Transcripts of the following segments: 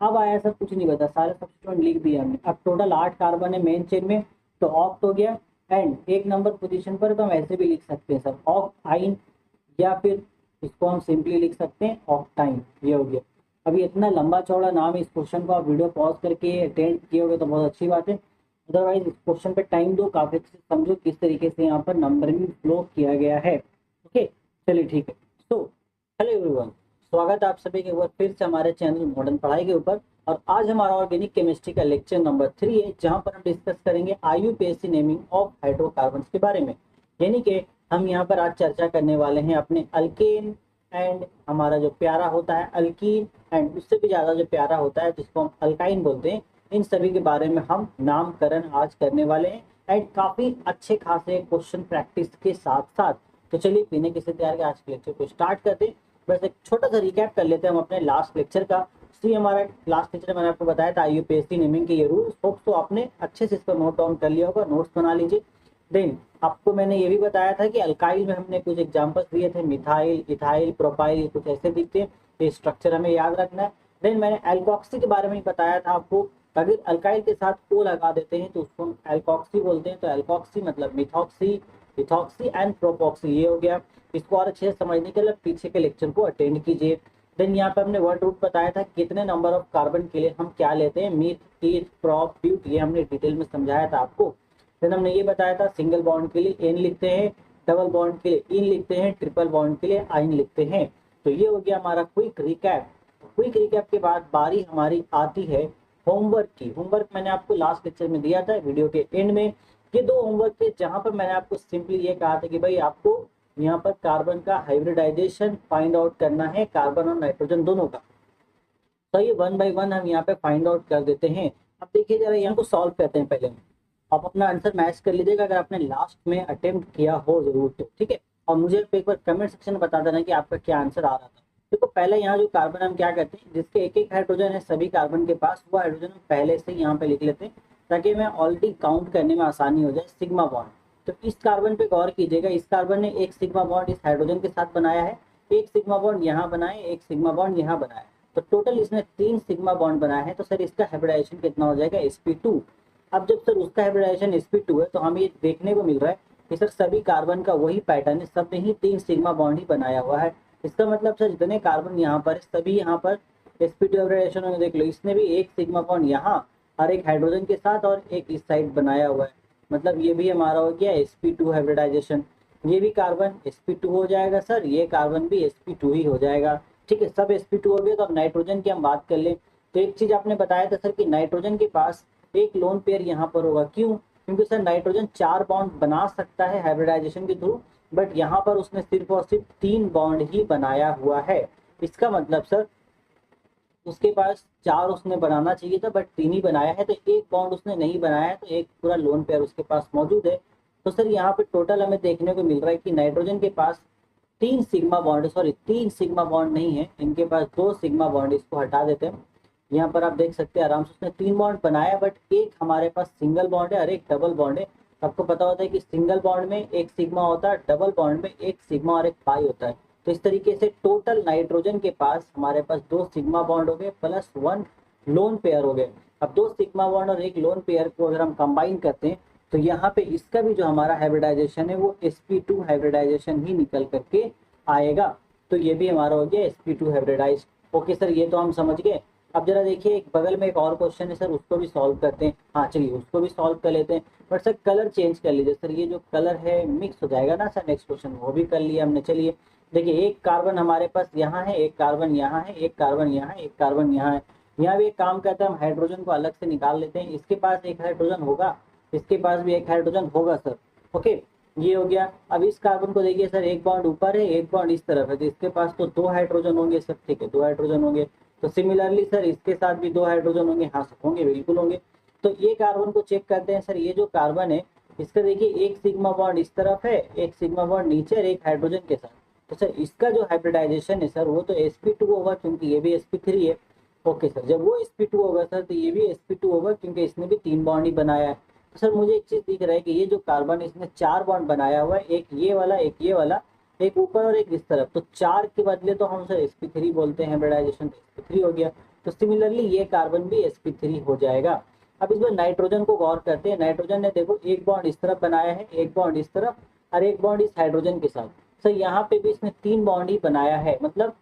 अब आया सर कुछ नहीं बता, सारे सब्स्टिट्यूएंट लिख दिया हमने। अब टोटल 8 कार्बन है मेन चेन में, तो ऑक्ट हो गया। एंड एक नंबर पोजीशन पर तो हम ऐसे भी लिख सकते हैं सर ऑक्टाइन, या फिर इसको हम सिंपली लिख सकते हैं ऑक्टाइन। ये हो गया। अभी इतना लंबा चौड़ा नाम है, इस क्वेश्चन को आप वीडियो पॉज करके अटेंड किए होगे तो बहुत अच्छी बात है। अदरवाइज इस क्वेश्चन पे टाइम दो, काफी अच्छे से समझो किस तरीके से यहाँ पर नंबरिंग फ्लो किया गया है। ओके, चलिए ठीक है। तो हेलो एवरीवन, स्वागत है आप सभी के एक बार फिर से हमारे चैनल मॉडर्न पढ़ाई के ऊपर। और आज हमारा ऑर्गेनिक केमिस्ट्री का लेक्चर नंबर 3 है, जहां पर हम डिस्कस करेंगे आईयूपीएसी नेमिंग ऑफ हाइड्रोकार्बन्स के बारे में। यानी कि हम यहाँ पर आज चर्चा करने वाले हैं अपने अल्केन एंड हमारा जो प्यारा होता है अल्कीन, एंड उससे भी ज्यादा जो प्यारा होता है जिसको हम अल्काइन बोलते हैं, इन सभी के बारे में हम नामकरण आज करने वाले हैं। एंड काफी अच्छे खासे क्वेश्चन प्रैक्टिस के साथ साथ। तो चलिए बिना किसी तैयार के आज के लेक्चर को स्टार्ट करते हैं। बस एक छोटा सा रिकैप कर लेते हैं हम अपने लास्ट लेक्चर का। सी हमारा लास्ट लेक्चर मैंने आपको बताया था आईयूपीएससी नेमिंग के ये रूल्स, होप तो आपने अच्छे से इसको नोट डाउन कर लिया होगा, नोट्स बना लीजिए। देन आपको मैंने ये भी बताया था कि अल्काइल में हमने कुछ एग्जांपल्स दिए थे, मिथाइल, इथाइल, प्रोपाइल, कुछ ऐसे दिखते हैं, ये स्ट्रक्चर हमें याद रखना है। देन मैंने एल्कोक्सी के बारे में बताया था आपको, अगर अल्काइल के साथ ओ लगा देते हैं तो उसको हम एल्कोक्सी बोलते हैं। तो एल्कोक्सी मतलब मिथॉक्सी, इथॉक्सी एंड प्रोपॉक्सी, ये हो गया। इसको और अच्छे से समझने के लिए पीछे के लेक्चर को अटेंड कीजिए। देन यहाँ पे हमने वर्ड रूट बताया था कितने नंबर ऑफ कार्बन के लिए हम क्या लेते हैं, मीथ, ईथ, प्रोप, ब्यूट, ये हमने डिटेल में समझाया था आपको। देन हमने ये बताया था सिंगल बॉन्ड के लिए एन लिखते हैं, डबल बॉन्ड के लिए इन लिखते हैं, ट्रिपल बॉन्ड के लिए आइन लिखते हैं। तो ये हो गया हमारा क्विक रिकैप। क्विक रिकैप के बाद बारी हमारी आती है होमवर्क की। होमवर्क मैंने आपको लास्ट लेक्चर में दिया था वीडियो के एंड में। ये दो होमवर्क थे जहां पर मैंने आपको सिंपली ये कहा था कि भाई आपको यहाँ पर कार्बन का हाइब्रिडाइजेशन फाइंड आउट करना है, कार्बन और नाइट्रोजन दोनों का। तो ये वन बाय वन हम यहाँ पे फाइंड आउट कर देते हैं। अब देखिए जरा यहाँ को सॉल्व करते हैं पहले। आप अपना आंसर मैच कर लीजिएगा अगर आपने लास्ट में अटेम्प्ट किया हो जरूर तो, ठीक है। और मुझे एक बार कमेंट सेक्शन में बता देना कि आपका क्या आंसर आ रहा था। देखो पहले यहाँ जो कार्बन हम क्या करते हैं, जिसके एक एक हाइड्रोजन है सभी कार्बन के पास, वो हाइड्रोजन हम पहले से यहाँ पे लिख लेते हैं ताकि हमें ऑलरेडी काउंट करने में आसानी हो जाए। सिग्मा बॉन्ड, तो इस कार्बन पे गौर कीजिएगा, इस कार्बन ने एक सिग्मा बॉन्ड इस हाइड्रोजन के साथ बनाया है, एक सिग्मा बॉन्ड यहाँ बनाए, एक सिग्मा बॉन्ड यहाँ बनाया, तो टोटल इसने 3 सिग्मा बॉन्ड बनाया है। तो सर इसका हाइब्रिडाइजेशन कितना हो जाएगा, sp2। अब जब सर उसका हाइब्रिडाइजेशन sp2 है तो हमें ये देखने को मिल रहा है कि सर सभी कार्बन का वही पैटर्न है, सब ने ही 3 सिग्मा बॉन्ड ही बनाया हुआ है। इसका मतलब सर जितने कार्बन यहाँ पर सभी यहाँ पर sp2 हाइब्रिडाइजेशन में देख लो, इसने भी एक सिग्मा बॉन्ड यहाँ और एक हाइड्रोजन के साथ और एक इस साइड बनाया हुआ है। मतलब ये भी हमारा हो गया sp2 हाइब्रिडाइजेशन। ये भी कार्बन sp2 हो जाएगा सर, ये कार्बन भी sp2 ही हो जाएगा। ठीक है, सब sp2 हो गया। तो अब नाइट्रोजन की हम बात कर लें तो एक चीज आपने बताया था सर कि नाइट्रोजन के पास एक लोन पेयर यहाँ पर होगा। क्यों? क्योंकि सर नाइट्रोजन 4 बॉन्ड बना सकता है हाइब्रिडाइजेशन के थ्रू, बट यहाँ पर उसने सिर्फ और सिर्फ 3 बॉन्ड ही बनाया हुआ है। इसका मतलब सर उसके पास 4 उसने बनाना चाहिए था बट 3 ही बनाया है, तो एक बॉन्ड उसने नहीं बनाया है, तो एक पूरा लोन पेयर उसके पास मौजूद है। तो सर यहाँ पे टोटल हमें देखने को मिल रहा है कि नाइट्रोजन के पास 3 sigma bond, sorry 3 sigma bond नहीं है, इनके पास 2 सिग्मा बॉन्ड, इसको हटा देते हैं। यहाँ पर आप देख सकते हैं आराम से उसने 3 बॉन्ड बनाया, बट एक हमारे पास सिंगल बॉन्ड है और एक डबल बॉन्ड है। आपको पता होता है कि सिंगल बॉन्ड में एक सिग्मा होता है, डबल बॉन्ड में एक सिग्मा और एक पाई होता है। तो इस तरीके से टोटल नाइट्रोजन के पास हमारे पास 2 सिग्मा बॉन्ड हो गए प्लस 1 लोन पेयर हो गए। अब 2 सिग्मा बॉन्ड और एक लोन पेयर को अगर हम कंबाइन करते हैं तो यहाँ पे इसका भी जो हमारा हाइब्रिडाइजेशन है वो sp2 हाइब्रिडाइजेशन ही निकल करके आएगा। तो ये भी हमारा हो गया sp2 हाइब्रिडाइज। ओके सर, ये तो हम समझ गए। अब जरा देखिए एक बगल में एक और क्वेश्चन है सर, उसको भी सॉल्व करते हैं। हाँ चलिए उसको भी सॉल्व कर लेते हैं, बट सर कलर चेंज कर लीजिए सर, ये जो कलर है मिक्स हो जाएगा ना सर। नेक्स्ट क्वेश्चन वो भी कर लिया हमने। चलिए देखिए एक कार्बन हमारे पास यहाँ है, एक कार्बन यहाँ है, एक कार्बन यहाँ है, एक कार्बन यहाँ है। यहाँ भी एक काम करते हैं हम हाइड्रोजन को अलग से निकाल लेते हैं। इसके पास एक हाइड्रोजन होगा, इसके पास भी एक हाइड्रोजन होगा सर। ओके, ये हो गया। अब इस कार्बन को देखिए सर, एक बॉन्ड ऊपर है, एक बॉन्ड इस तरफ है, तो इसके पास तो 2 हाइड्रोजन होंगे सर। ठीक है, 2 हाइड्रोजन होंगे। तो सिमिलरली सर इसके साथ भी 2 हाइड्रोजन होंगे। हाँ सर होंगे, बिल्कुल होंगे। तो ये कार्बन को चेक करते हैं सर, ये जो कार्बन है इसका देखिए एक सिग्मा बॉन्ड इस तरफ है, एक सिग्मा बॉन्ड नीचे और एक हाइड्रोजन के साथ। तो सर इसका जो हाइब्रिडाइजेशन है सर वो तो sp2 होगा क्योंकि ये भी sp3 है। ओके सर, जब वो sp2 होगा सर तो ये भी sp2 होगा क्योंकि इसने भी 3 बॉन्ड ही बनाया है। तो सर मुझे एक चीज दिख रहा है कि ये जो कार्बन है इसने 4 बॉन्ड बनाया हुआ है, एक ये वाला, एक ये वाला, एक ऊपर और एक इस तरफ। तो 4 के बदले तो हम सर sp3 बोलते हैं हाइब्रिडाइजेशन, तो sp3 हो गया। तो सिमिलरली ये कार्बन भी sp3 हो जाएगा। अब इसमें नाइट्रोजन को गौर करते हैं। नाइट्रोजन ने देखो एक बॉन्ड इस तरफ बनाया है, एक बॉन्ड इस तरफ और एक बॉन्ड इस हाइड्रोजन के साथ। सर यहाँ पे भी इसने 3 बॉन्ड ही बनाया है, मतलब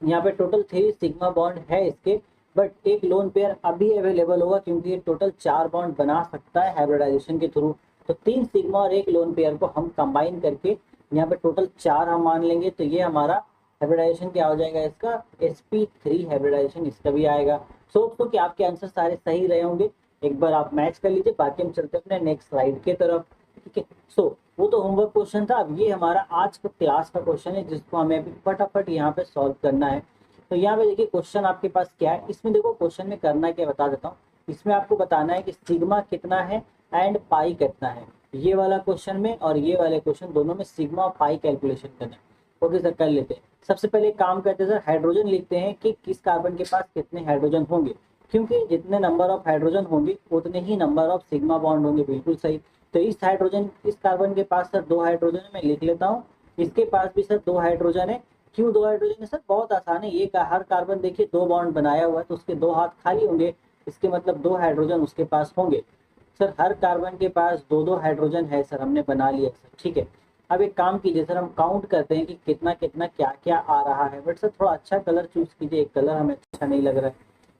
यहाँ पे टोटल 3 सिग्मा बॉन्ड है इसके, बट एक लोन पेयर अभी अवेलेबल होगा क्योंकि ये टोटल 4 बॉन्ड बना सकता है हाइब्रिडाइजेशन के थ्रू। तो 3 सिग्मा और एक लोन पेयर को हम कंबाइन करके यहाँ पे टोटल 4 हम मान लेंगे, तो ये हमारा हाइब्रिडाइजेशन क्या हो जाएगा इसका, sp3 हाइब्रिडाइजेशन इसका भी आएगा। सो कि आपके आंसर सारे सही रहे होंगे। एक बार आप मैच कर लीजिए, बाकी हम चलते हैं अपने नेक्स्ट स्लाइड के तरफ। ठीक है, सो वो तो होमवर्क क्वेश्चन था। अब ये हमारा आज का क्लास का क्वेश्चन है जिसको हमें अभी फटाफट यहाँ पे सॉल्व करना है। तो यहाँ पे देखिए क्वेश्चन आपके पास क्या है, इसमें देखो क्वेश्चन में करना क्या बता देता हूँ। इसमें आपको बताना है कि सिग्मा कितना है एंड पाई कितना है। ये वाला क्वेश्चन में और ये वाले क्वेश्चन दोनों में सिग्मा और पाई कैलकुलेशन करना है। ओके सर, कर लेते हैं। सबसे पहले काम करते हैं सर, हाइड्रोजन लिखते हैं कि किस कार्बन के पास कितने हाइड्रोजन होंगे, क्योंकि जितने नंबर ऑफ हाइड्रोजन होंगे उतने ही नंबर ऑफ सिग्मा बॉन्ड होंगे। बिल्कुल सही। तो इस कार्बन के पास सर 2 हाइड्रोजन है, मैं लिख लेता हूँ। इसके पास भी सर 2 हाइड्रोजन है। क्यों 2 हाइड्रोजन है सर, बहुत आसान है। ये हर कार्बन देखिए 2 बॉन्ड बनाया हुआ है, तो उसके 2 हाथ खाली होंगे, इसके मतलब 2 हाइड्रोजन उसके पास होंगे। सर हर कार्बन के पास 2-2 हाइड्रोजन है सर, हमने बना लिया सर। ठीक है, अब एक काम कीजिए सर, हम काउंट करते हैं कि कितना कितना क्या क्या आ रहा है। बट सर थोड़ा अच्छा कलर चूज कीजिए, एक कलर हमें अच्छा नहीं लग रहा है।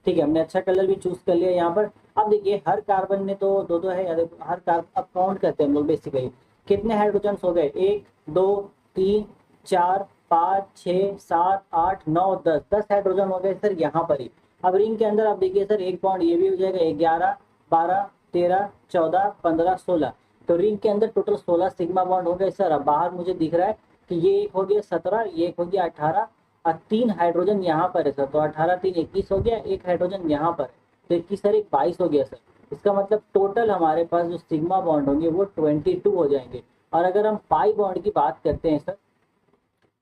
ठीक है, हमने अच्छा कलर भी चूज कर लिया यहाँ पर। अब देखिए हर कार्बन में तो 2-2 है, हर कार्बन अब काउंट करते हैं हम लोग बेसिकली कितने हाइड्रोजन हो गए, 1 2 3 4 5 6 7 8 9 10, 10 हाइड्रोजन हो गए सर यहाँ पर ही। अब रिंग के अंदर आप देखिए सर एक बॉन्ड ये भी हो जाएगा, 11 12 13 14 15 16। तो रिंग के अंदर टोटल 16 सिग्मा बॉन्ड हो गए सर। अब बाहर मुझे दिख रहा है कि ये एक हो गया 17, ये एक हो गया 18 और 3 हाइड्रोजन यहाँ पर है सर। तो 18 3 21 हो गया, एक हाइड्रोजन यहाँ पर है, तो 21 सर एक 22 हो गया सर। इसका मतलब टोटल हमारे पास जो सिग्मा बॉन्ड होंगे वो 22 हो जाएंगे। और अगर हम पाई बॉन्ड की बात करते हैं सर,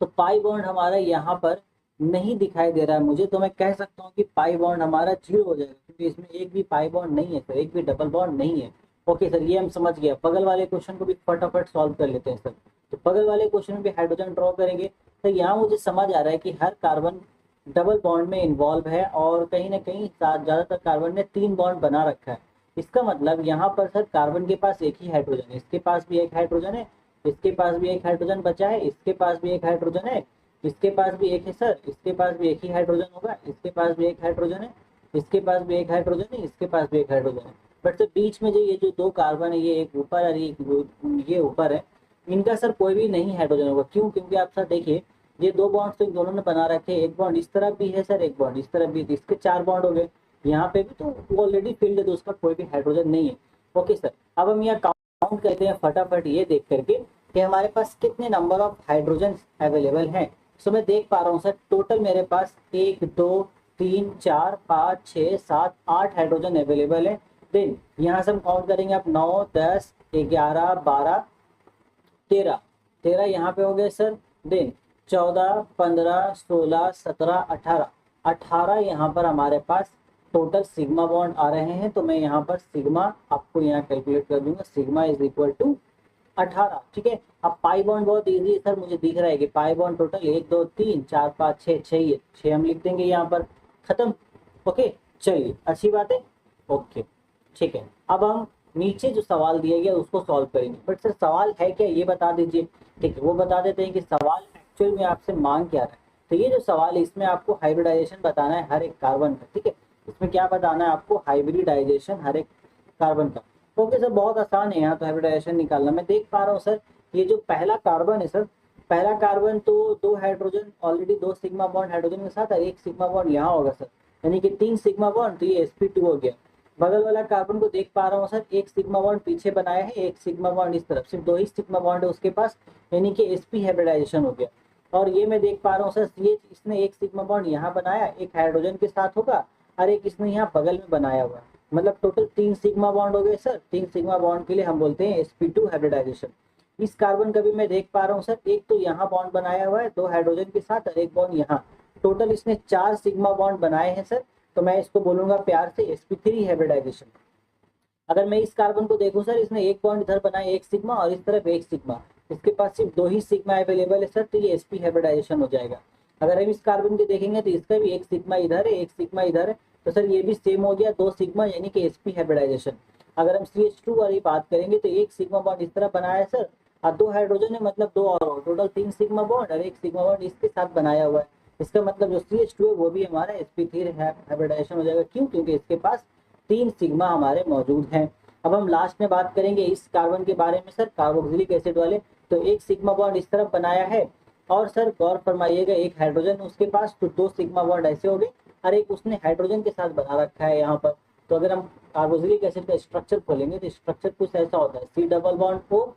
तो पाई बॉन्ड हमारा यहाँ पर नहीं दिखाई दे रहा है मुझे, तो मैं कह सकता हूँ कि पाई बॉन्ड हमारा 0 हो जाएगा, क्योंकि इसमें एक भी पाई बॉन्ड नहीं है सर, एक भी डबल बॉन्ड नहीं है। ओके सर, ये हम समझ गया। बगल वाले क्वेश्चन को भी फटाफट सॉल्व कर लेते हैं सर। तो बगल वाले क्वेश्चन में भी हाइड्रोजन ड्रॉ करेंगे। तो यहाँ मुझे समझ आ रहा है कि हर कार्बन डबल बॉन्ड में इन्वॉल्व है और कहीं ना कहीं ज्यादातर कार्बन ने 3 बॉन्ड बना रखा है। इसका मतलब यहाँ पर सर कार्बन के पास एक ही हाइड्रोजन है, इसके पास भी एक हाइड्रोजन है, इसके पास भी एक हाइड्रोजन बचा है, इसके पास भी एक हाइड्रोजन है, इसके पास भी एक है सर, इसके पास भी एक ही हाइड्रोजन होगा, इसके पास भी एक हाइड्रोजन है, इसके पास भी एक हाइड्रोजन है, इसके पास भी एक हाइड्रोजन है। बट सर बीच में जो ये जो 2 कार्बन है, ये एक ऊपर और ये ऊपर है, इनका सर कोई भी नहीं हाइड्रोजन होगा। क्यों? क्योंकि आप सर देखिए ये 2 बॉन्ड तो इन दोनों ने बना रखे हैं, एक बॉन्ड इस तरफ भी है सर, एक बॉन्ड इस तरफ भी, तो इसके 4 बॉन्ड हो गए। यहाँ पे भी तो ऑलरेडी फील्ड है, तो उसका कोई भी हाइड्रोजन नहीं है। ओके सर, अब हम यहाँ काउंट करते हैं फटाफट ये देख करके कि हमारे पास कितने नंबर ऑफ हाइड्रोजन अवेलेबल हैं। सो मैं देख पा रहा हूँ सर टोटल मेरे पास 1 2 3 4 5 6 7 8 हाइड्रोजन अवेलेबल है। देन यहाँ से हम काउंट करेंगे आप 9 10 11 12 13, 13 यहाँ पे हो गए सर। देन 14 15 16 17 18, 18 यहाँ पर हमारे पास टोटल सिग्मा बॉन्ड आ रहे हैं। तो मैं यहाँ पर सिग्मा आपको यहाँ कैलकुलेट कर दूंगा, सिग्मा इज इक्वल टू 18। ठीक है, अब पाई बॉन्ड बहुत इजी है सर, मुझे दिख रहा है कि पाई बॉन्ड टोटल 1 2 3 4 5 6 6 6 हम लिख देंगे यहाँ पर, खत्म। ओके चलिए, अच्छी बात है। ओके ठीक है, अब हम नीचे जो सवाल दिया गया उसको सॉल्व करेंगे। बट सर सवाल है क्या ये बता दीजिए। ठीक है, वो बता देते हैं कि सवाल एक्चुअल में आपसे मांग क्या रहा है। तो ये जो सवाल है इसमें आपको हाइब्रिडाइजेशन बताना है हर एक कार्बन का। ठीक है, इसमें क्या बताना है आपको, हाइब्रिडाइजेशन हर एक कार्बन का। ओके सर, बहुत आसान है यहाँ तो हाइब्रिडाइजेशन निकालना। मैं देख पा रहा हूँ सर ये जो पहला कार्बन है सर, पहला कार्बन तो 2 hydrogen already 2 sigma bond hydrogen के साथ और 1 सिग्मा बॉन्ड यहाँ होगा सर, यानी कि 3 सिग्मा बॉन्ड, तो ये sp2 हो गया। बगल वाला कार्बन को देख पा रहा हूँ सर, 1 सिग्मा बॉन्ड पीछे बनाया है, 1 सिग्मा बॉन्ड इस तरफ, सिर्फ 2 ही सिग्मा बॉन्ड है उसके पास, यानी कि sp हाइब्रिडाइजेशन हो गया। और ये मैं देख पा रहा हूँ सर, ये इसने 1 सिग्मा बॉन्ड यहाँ बनाया, एक हाइड्रोजन के साथ होगा और एक इसने यहाँ बगल में बनाया हुआ, मतलब टोटल 3 सिग्मा बॉन्ड हो गए सर। 3 सिग्मा बॉन्ड के लिए हम बोलते हैं sp2 हाइब्रिडाइजेशन। इस कार्बन का भी मैं देख पा रहा हूँ सर, एक तो यहाँ बॉन्ड बनाया हुआ है 2 हाइड्रोजन के साथ और एक बॉन्ड यहाँ, टोटल इसने 4 सिग्मा बॉन्ड बनाए हैं सर। तो मैं इसको बोलूंगा प्यार से sp3 हाइब्रिडाइजेशन। अगर मैं इस कार्बन को देखूं सर, इसने एक बॉन्ड इधर बनाया 1 सिग्मा और इस तरफ 1 सिग्मा, इसके पास सिर्फ 2 ही सिग्मा अवेलेबल है सर, तो ये sp हाइब्रिडाइजेशन हो जाएगा। अगर हम इस कार्बन के देखेंगे तो इसका भी एक सिग्मा इधर है, एक सिग्मा इधर है, तो सर ये भी सेम हो गया, 2 सिग्मा यानी कि sp हाइब्रिडाइजेशन। अगर हम CH2 वाली बात करेंगे तो एक सिग्मा बॉन्ड इस तरह बनाया है सर, और 2 हाइड्रोजन है, मतलब 2 और टोटल 3 सिग्मा बॉन्ड और एक सिग्मा बॉन्ड इसके साथ बनाया हुआ है। इसका मतलब जो CH2 है वो भी हमारा sp3 हाइब्रिडाइजेशन हो जाएगा। क्यों? क्योंकि इसके पास 3 सिग्मा हमारे मौजूद हैं। अब हम लास्ट में बात करेंगे इस कार्बन के बारे में सर, कार्बोक्सिलिक एसिड वाले। तो एक सिग्मा बॉन्ड इस तरफ बनाया है, और सर गौर फरमाइएगा एक हाइड्रोजन उसके पास, तो 2 सिग्मा बॉन्ड ऐसे हो गए, और एक उसने हाइड्रोजन के साथ बना रखा है यहाँ पर। तो अगर हम कार्बोक्सिलिक एसिड का स्ट्रक्चर खोलेंगे तो स्ट्रक्चर कुछ ऐसा होता है, C double bond O,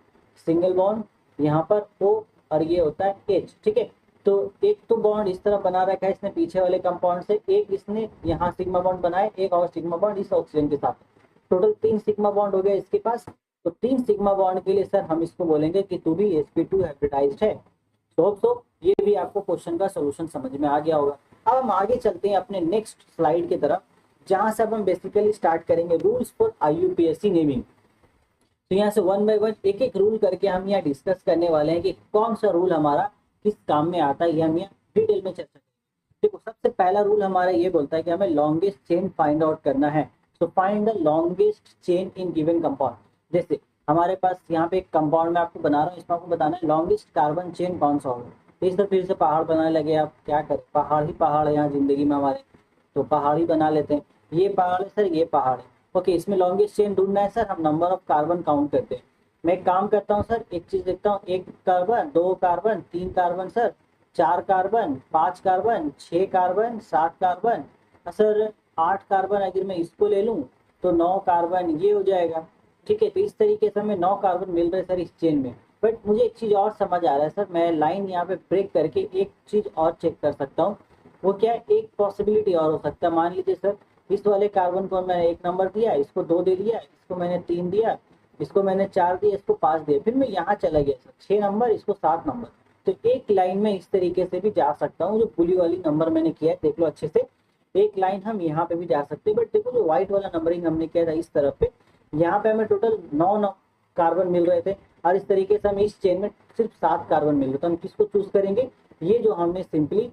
single bond यहाँ पर O, और ये होता है H। ठीक है, तो एक तो बॉन्ड इस तरह बना रखा है इसने पीछे वाले कंपाउंड से, एक इसने यहाँ सिग्मा बॉन्ड बनाए, एक और सिग्मा बॉन्ड इस ऑक्सीजन के साथ, टोटल 3 सिग्मा बॉन्ड हो गया इसके पास। तो 3 सिग्मा बॉन्ड के लिए सर हम इसको बोलेंगे कि तू भी sp2 हाइब्रिडाइज्ड है। तो ये भी आपको क्वेश्चन का सॉल्यूशन समझ में आ गया होगा। अब हम आगे चलते हैं अपने नेक्स्ट स्लाइड की तरफ, जहां से अब हम बेसिकली स्टार्ट करेंगे रूल्स फॉर IUPAC नेमिंग। तो यहाँ से वन बाय वन एक एक रूल करके हम यहाँ डिस्कस करने वाले हैं कि कौन सा रूल हमारा किस काम में आता है, ये हम यहाँ डिटेल में चर्चा करेंगे। देखो, सबसे पहला रूल हमारा ये बोलता है कि हमें लॉन्गेस्ट चेन फाइंड आउट करना है। So find the longest chain in given compound. जैसे हमारे पास यहाँ पे एक कंपाउंड में आपको बना रहा हूँ, इसमें आपको बताना है लॉन्गेस्ट कार्बन चेन कौन सा होगा। तो इस तरह फिर से पहाड़ बनाने लगे, आप क्या करें, पहाड़ ही पहाड़ है यहाँ जिंदगी में हमारे, तो पहाड़ ही बना लेते हैं। ये पहाड़ है सर, ये पहाड़ है। ओके, इसमें लॉन्गेस्ट चेन ढूंढना है सर, हम नंबर ऑफ कार्बन काउंट करते हैं। मैं एक काम करता हूँ सर, एक चीज देखता हूँ, 1 carbon, 2 carbon, 3 carbon sir, 4 carbon, 5 carbon, 6 carbon, 7 carbon, sir 8 carbon. अगर मैं इसको ले लूँ तो 9 कार्बन ये हो जाएगा। ठीक है, तो इस तरीके से हमें 9 कार्बन मिल रहे सर इस चेन में। बट मुझे एक चीज और समझ आ रहा है सर, मैं लाइन यहाँ पे ब्रेक करके एक चीज और चेक कर सकता हूँ। वो क्या है, एक पॉसिबिलिटी और हो सकता है। मान लीजिए सर, इस वाले कार्बन को मैंने 1 नंबर दिया, इसको 2 दे दिया, इसको मैंने 3 दिया, इसको मैंने 4 दिया, इसको 5 दिया, फिर मैं यहाँ चला गया सर 6 नंबर, इसको 7 नंबर। तो एक लाइन में इस तरीके से भी जा सकता हूँ, जो पुली वाली नंबर मैंने किया है देख लो अच्छे से, एक लाइन हम यहाँ पे भी जा सकते हैं। बट देखो, जो व्हाइट वाला नंबरिंग हमने किया था इस तरफ पे, यहाँ पे हमें टोटल 9 कार्बन मिल रहे थे, और इस तरीके से हमें इस चेन में सिर्फ 7 कार्बन मिल रहे। तो हम किसको चूज करेंगे, ये जो हमने सिंपली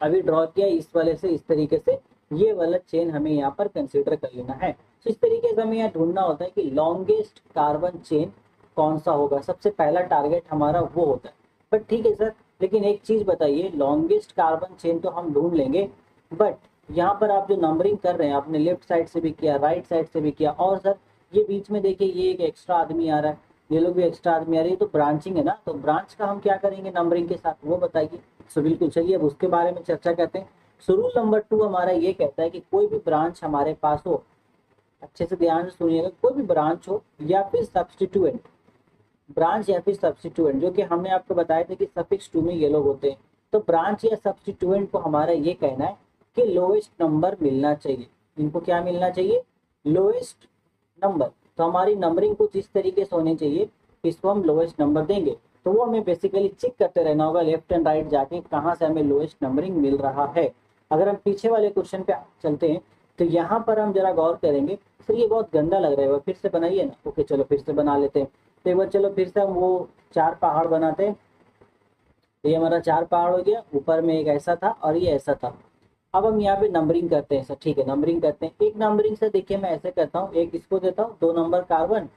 अभी ड्रॉ किया इस वाले से, इस तरीके से ये वाला चेन हमें यहाँ पर कंसीडर कर लेना है। तो इस तरीके से हमें यहाँ ढूंढना होता है कि लॉन्गेस्ट कार्बन चेन कौन सा होगा, सबसे पहला टारगेट हमारा वो होता है। बट ठीक है सर, लेकिन एक चीज बताइए, लॉन्गेस्ट कार्बन चेन तो हम ढूंढ लेंगे, बट यहाँ पर आप जो नंबरिंग कर रहे हैं, आपने लेफ्ट साइड से भी किया, राइट साइड से भी किया, और सर ये बीच में देखिए ये एक एक्स्ट्रा आदमी आ रहा है, ये लोग भी एक्स्ट्रा आदमी आ रही है, तो ब्रांचिंग है ना, तो ब्रांच का हम क्या करेंगे नंबरिंग के साथ, वो बताइए। सो बिल्कुल, चलिए अब उसके बारे में चर्चा करते हैं। सो रूल नंबर 2 हमारा ये कहता है कि कोई भी ब्रांच हमारे पास हो, अच्छे से ध्यान से सुनिएगा, कोई भी ब्रांच हो या फिर सब्स्टिट्यूएंट, ब्रांच या फिर सब्स्टिट्यूएंट, जो कि हमने आपको बताया था कि सफिक्स 2 में ये लोग होते हैं। तो ब्रांच या सब्स्टिट्यूएंट को हमारा ये कहना है कि लोएस्ट नंबर मिलना चाहिए। इनको क्या मिलना चाहिए, लोएस्ट नंबर। तो हमारी नंबरिंग कुछ इस तरीके से होनी चाहिए, इसको हम लोएस्ट नंबर देंगे, तो वो हमें बेसिकली चेक करते रहना होगा लेफ्ट एंड राइट जाके कहाँ से हमें लोएस्ट नंबरिंग मिल रहा है। अगर हम पीछे वाले क्वेश्चन पे चलते हैं तो यहाँ पर हम जरा गौर करेंगे, सर ये बहुत गंदा लग रहा है, फिर से बनाइए ना। ओके चलो फिर से बना लेते हैं। तो एक बार चलो फिर से हम वो 4 पहाड़ बनाते हैं। तो ये हमारा 4 पहाड़ हो गया, ऊपर में एक ऐसा था और ये ऐसा था। अब हम यहाँ पे नंबरिंग करते हैं सर, ठीक है नंबरिंग करते हैं। एक नंबरिंग से देखिए मैं ऐसे करता हूँ, एक इसको देता हूँ 2 number carbon,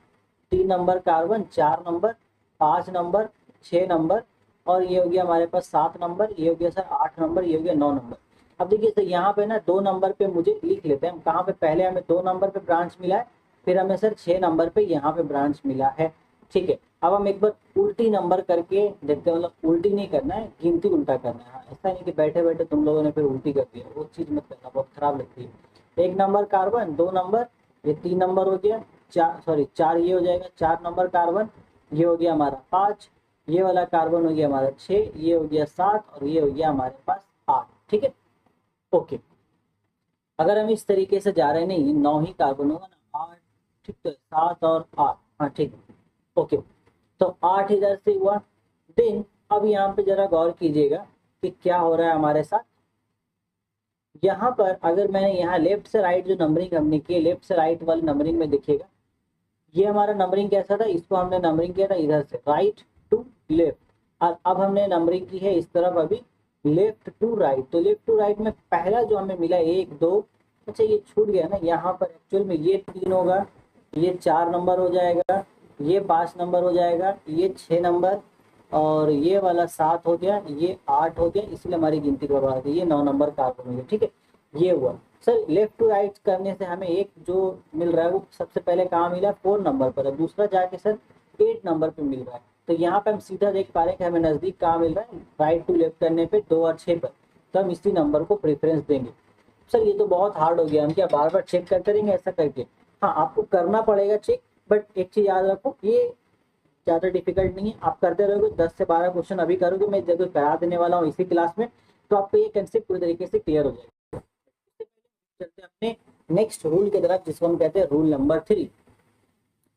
3 number carbon, 4 number, 5 number, 6 number, और ये हो गया हमारे पास 7 नंबर, ये हो गया सर 8 नंबर, ये हो गया 9 नंबर। अब देखिए सर यहाँ पे ना 2 नंबर पे मुझे लिख लेते हैं हम, कहाँ पे, पहले हमें 2 नंबर पे ब्रांच मिला है, फिर हमें सर 6 नंबर पे यहाँ पे ब्रांच मिला है। ठीक है, अब हम एक बार उल्टी नंबर करके देखते हैं, मतलब उल्टी नहीं करना है, गिनती उल्टा करना है। हाँ, ऐसा नहीं कि बैठे बैठे तुम लोगों ने फिर उल्टी कर दिया, वो चीज मत करना, बहुत खराब लगती है। 1 नंबर कार्बन, 2 नंबर, ये 3 नंबर हो गया, 4 ये हो जाएगा, 4 नंबर कार्बन, ये हो गया हमारा 5, ये वाला कार्बन हो गया हमारा 6, ये हो गया 7, और ये हो गया हमारे पास 8। ठीक है, ओके। अगर हम इस तरीके से जा रहे हैं, नहीं 9 ही कार्बन होगा ना, 8, ठीक है, 7 और 8, हाँ ठीक है, ओके। तो 8 इधर से हुआ। देन अब यहाँ पे जरा गौर कीजिएगा कि क्या हो रहा है हमारे साथ। यहाँ पर अगर मैंने यहाँ लेफ्ट से राइट जो नंबरिंग हमने की, लेफ्ट से राइट वाली नंबरिंग में देखिएगा, ये हमारा नंबरिंग कैसा था, इसको हमने नंबरिंग किया था इधर से राइट टू लेफ्ट, और अब हमने नंबरिंग की है इस तरफ अभी लेफ्ट टू राइट, तो लेफ्ट टू राइट में पहला जो हमें मिला 1 2, अच्छा ये छूट गया ना, यहाँ पर एक्चुअल में ये 3 होगा, ये 4 नंबर हो जाएगा, ये 5 नंबर हो जाएगा, ये 6 नंबर, और ये वाला 7 हो गया, ये 8 हो गया, इसलिए हमारी गिनती गड़बड़ा गई, ये 9 नंबर कार्बन हो गया। ठीक है, ये हुआ सर। लेफ्ट टू राइट करने से हमें एक जो मिल रहा है वो सबसे पहले कहाँ मिला, 4 नंबर पर है, दूसरा जाके सर 8 नंबर पे मिल रहा है। तो यहाँ पे हम सीधा देख पा रहे हैं कि हमें नजदीक कहाँ मिल रहा है, राइट टू लेफ्ट करने पे 2 और 6 पर, तो हम इसी नंबर को प्रेफरेंस देंगे। सर ये तो बहुत हार्ड हो गया, हम क्या बार बार चेक करते रहेंगे ऐसा करके? हाँ आपको करना पड़ेगा चेक, बट एक चीज याद रखो, ये ज़्यादा डिफिकल्ट नहीं है, आप करते रहोगे 10 से 12 क्वेश्चन अभी करोगे, मैं जब करा देने वाला हूँ इसी क्लास में, तो आपको ये कंसेप्ट पूरी तरीके से क्लियर हो जाएगा। चलते हैं अपने नेक्स्ट रूल की तरफ, जिसको हम कहते हैं रूल नंबर 3।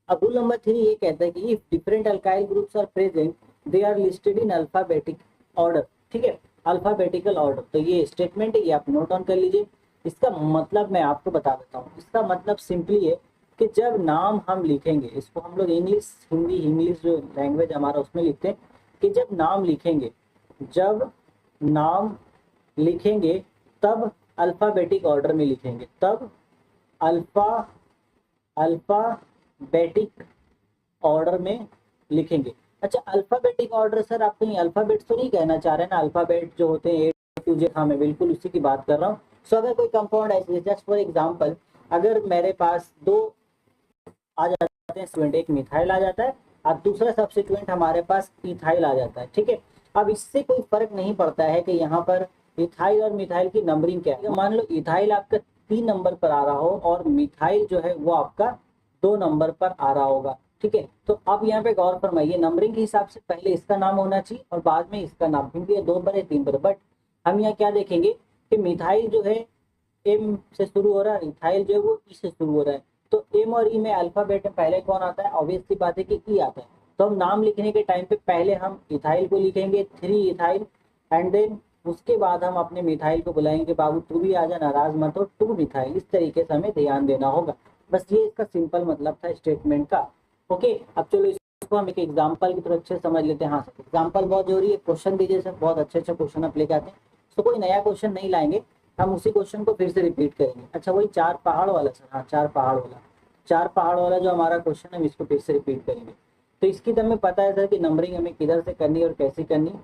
अब रूल नंबर 3 ये कहता है कि if different alkyl groups are present they are listed in alphabetic order. ठीक है, अल्फाबेटिकल ऑर्डर, तो ये स्टेटमेंट है, ये आप नोट ऑन कर लीजिए। इसका मतलब मैं आपको बता देता हूँ, इसका मतलब सिंपली है कि जब नाम हम लिखेंगे, इसको हम लोग इंग्लिश हिंदी इंग्लिश जो लैंग्वेज हमारा उसमें लिखते हैं, कि जब नाम लिखेंगे, जब नाम लिखेंगे तब अल्फाबेटिक ऑर्डर में लिखेंगे, तब अल्फा अल्फाबेटिक ऑर्डर में लिखेंगे। अच्छा अल्फाबेटिक ऑर्डर सर, आप कहीं अल्फाबेट तो नहीं कहना चाह रहे हैं ना? अल्फाबेट जो होते हैं ए टू जेड, हाँ मैं बिल्कुल उसी की बात कर रहा हूँ। सो अगर कोई कंपाउंड ऐसे, जस्ट फॉर एग्जांपल, अगर मेरे पास 2 आ जाते हैं स्टूडेंट, एक मिथाइल आ जाता है और दूसरा सब्स्टिट्यूएंट हमारे पास इथाइल आ जाता है। ठीक है, अब इससे कोई फर्क नहीं पड़ता है कि यहाँ पर इथाइल और मिथाइल की नंबरिंग क्या है। मान लो इथाइल आपका 3 नंबर पर आ रहा हो और मिथाइल जो है वो आपका 2 नंबर पर आ रहा होगा। ठीक है, तो अब यहाँ पे गौर फरमाइए, नंबरिंग के हिसाब से पहले इसका नाम होना चाहिए और बाद में इसका नाम, क्योंकि ये 2 पर है 3 पर। बट हम यहाँ क्या देखेंगे कि मिथाइल जो है एम से शुरू हो रहा है, इथाइल जो है वो ई से शुरू हो रहा है। तो एम और ई में अल्फाबेट में पहले कौन आता है? ऑब्वियस सी बात है कि ई आता है। तो हम नाम लिखने के टाइम पे पहले हम इथाइल को लिखेंगे 3 इथाइल, एंड देन उसके बाद हम अपने मिथाइल को बुलाएंगे, बाबू तू भी आ जा, नाराज मत हो, 2 मिथाइल। इस तरीके से हमें ध्यान देना होगा। बस ये इसका सिंपल मतलब था स्टेटमेंट का। ओके, अब चलो इसको हम एक एग्जाम्पल की तरह अच्छे समझ लेते हैं। हाँ सर, एग्जाम्पल बहुत जरूरी है, क्वेश्चन दीजिए सर, बहुत अच्छे अच्छे क्वेश्चन आप लेके आते हैं। तो कोई नया क्वेश्चन नहीं लाएंगे, हम उसी क्वेश्चन को फिर से रिपीट करेंगे। अच्छा वही 4 पहाड़ वाला सर, हाँ 4 पहाड़ वाला, 4 पहाड़ वाला जो हमारा क्वेश्चन है, हम इसको फिर से रिपीट करेंगे। तो इसकी तो हमें पता है सर कि नंबरिंग हमें किधर से करनी है और कैसे करनी है।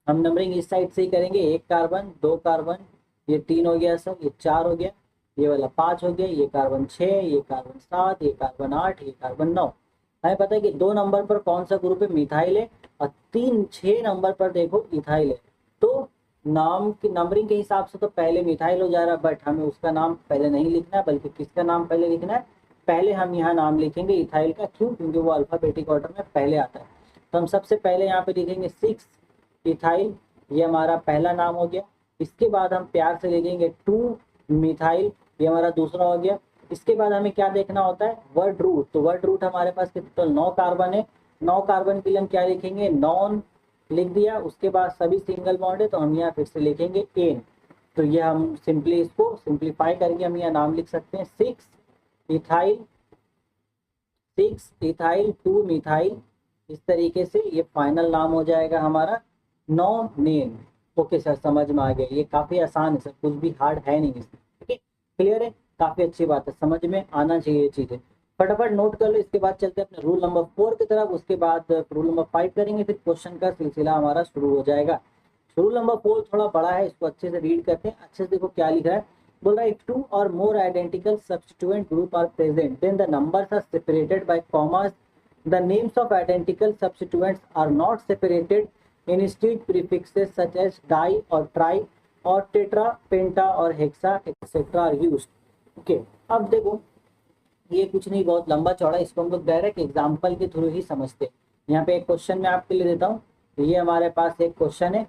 हम नंबरिंग इस साइड से ही करेंगे, 1 कार्बन 2 कार्बन, ये 3 हो गया सर, ये 4 हो गया, ये वाला 5 हो गया, ये कार्बन 6, ये कार्बन 7, ये कार्बन 8, ये कार्बन 9। हमें पता है कि 2 नंबर पर कौन सा ग्रुप है? मिथाइल है, और 6 नंबर पर देखो इथाइल है। तो नाम की नंबरिंग के हिसाब से तो पहले मिथाइल हो जा रहा है, बट हमें उसका नाम पहले नहीं लिखना है, बल्कि किसका नाम पहले लिखना है? पहले हम यहाँ नाम लिखेंगे इथाइल का। क्यों? क्योंकि वो अल्फाबेटिक ऑर्डर में पहले आता है। तो हम सबसे पहले यहाँ पे लिखेंगे 6 इथाइल, ये हमारा पहला नाम हो गया। इसके बाद हम प्यार से लिखेंगे 2 मिथाइल, ये हमारा दूसरा हो गया। इसके बाद हमें क्या देखना होता है? Word root. तो वर्ड रूट हमारे पास कितना? 9 कार्बन है। 9 कार्बन के लिए हम क्या लिखेंगे? नॉन लिख दिया। उसके बाद सभी सिंगल बॉन्ड है, तो हम यहाँ फिर से लिखेंगे एन। तो ये हम सिंपली इसको सिंप्लीफाई करके हम यहाँ नाम लिख सकते हैं 6 इथाइल, 6 इथाइल 2 मिथाइल। इस तरीके से ये फाइनल नाम हो जाएगा हमारा नॉनेन। ओके सर, समझ में आ गया, ये काफ़ी आसान है सर, कुछ भी हार्ड है नहीं इसमें। ठीक है, क्लियर है, काफ़ी अच्छी बात है, समझ में आना चाहिए ये चीज़ें। फटाफट नोट कर लो। इसके बाद चलते हैं अपने रूल नंबर 4 की तरफ, उसके बाद रूल नंबर 5 करेंगे, फिर क्वेश्चन का सिलसिला हमारा शुरू हो जाएगा। रूल नंबर 4 थोड़ा बड़ा है, इसको अच्छे से रीड करते हैं। अच्छे से देखो क्या लिख रहा है। बोल रहा है if 2 or more identical substituent group are present then the numbers are separated by commas. The names of identical substituents are not separated. Instead prefixes such as di or tri or tetra, penta और hexa etc are used. Okay, अब देखो ये कुछ नहीं, बहुत लंबा चौड़ा, इसको हम लोग डायरेक्ट एग्जाम्पल के थ्रू ही समझते हैं। यहाँ पे एक क्वेश्चन मैं आपके लिए देता हूँ। ये हमारे पास एक क्वेश्चन है,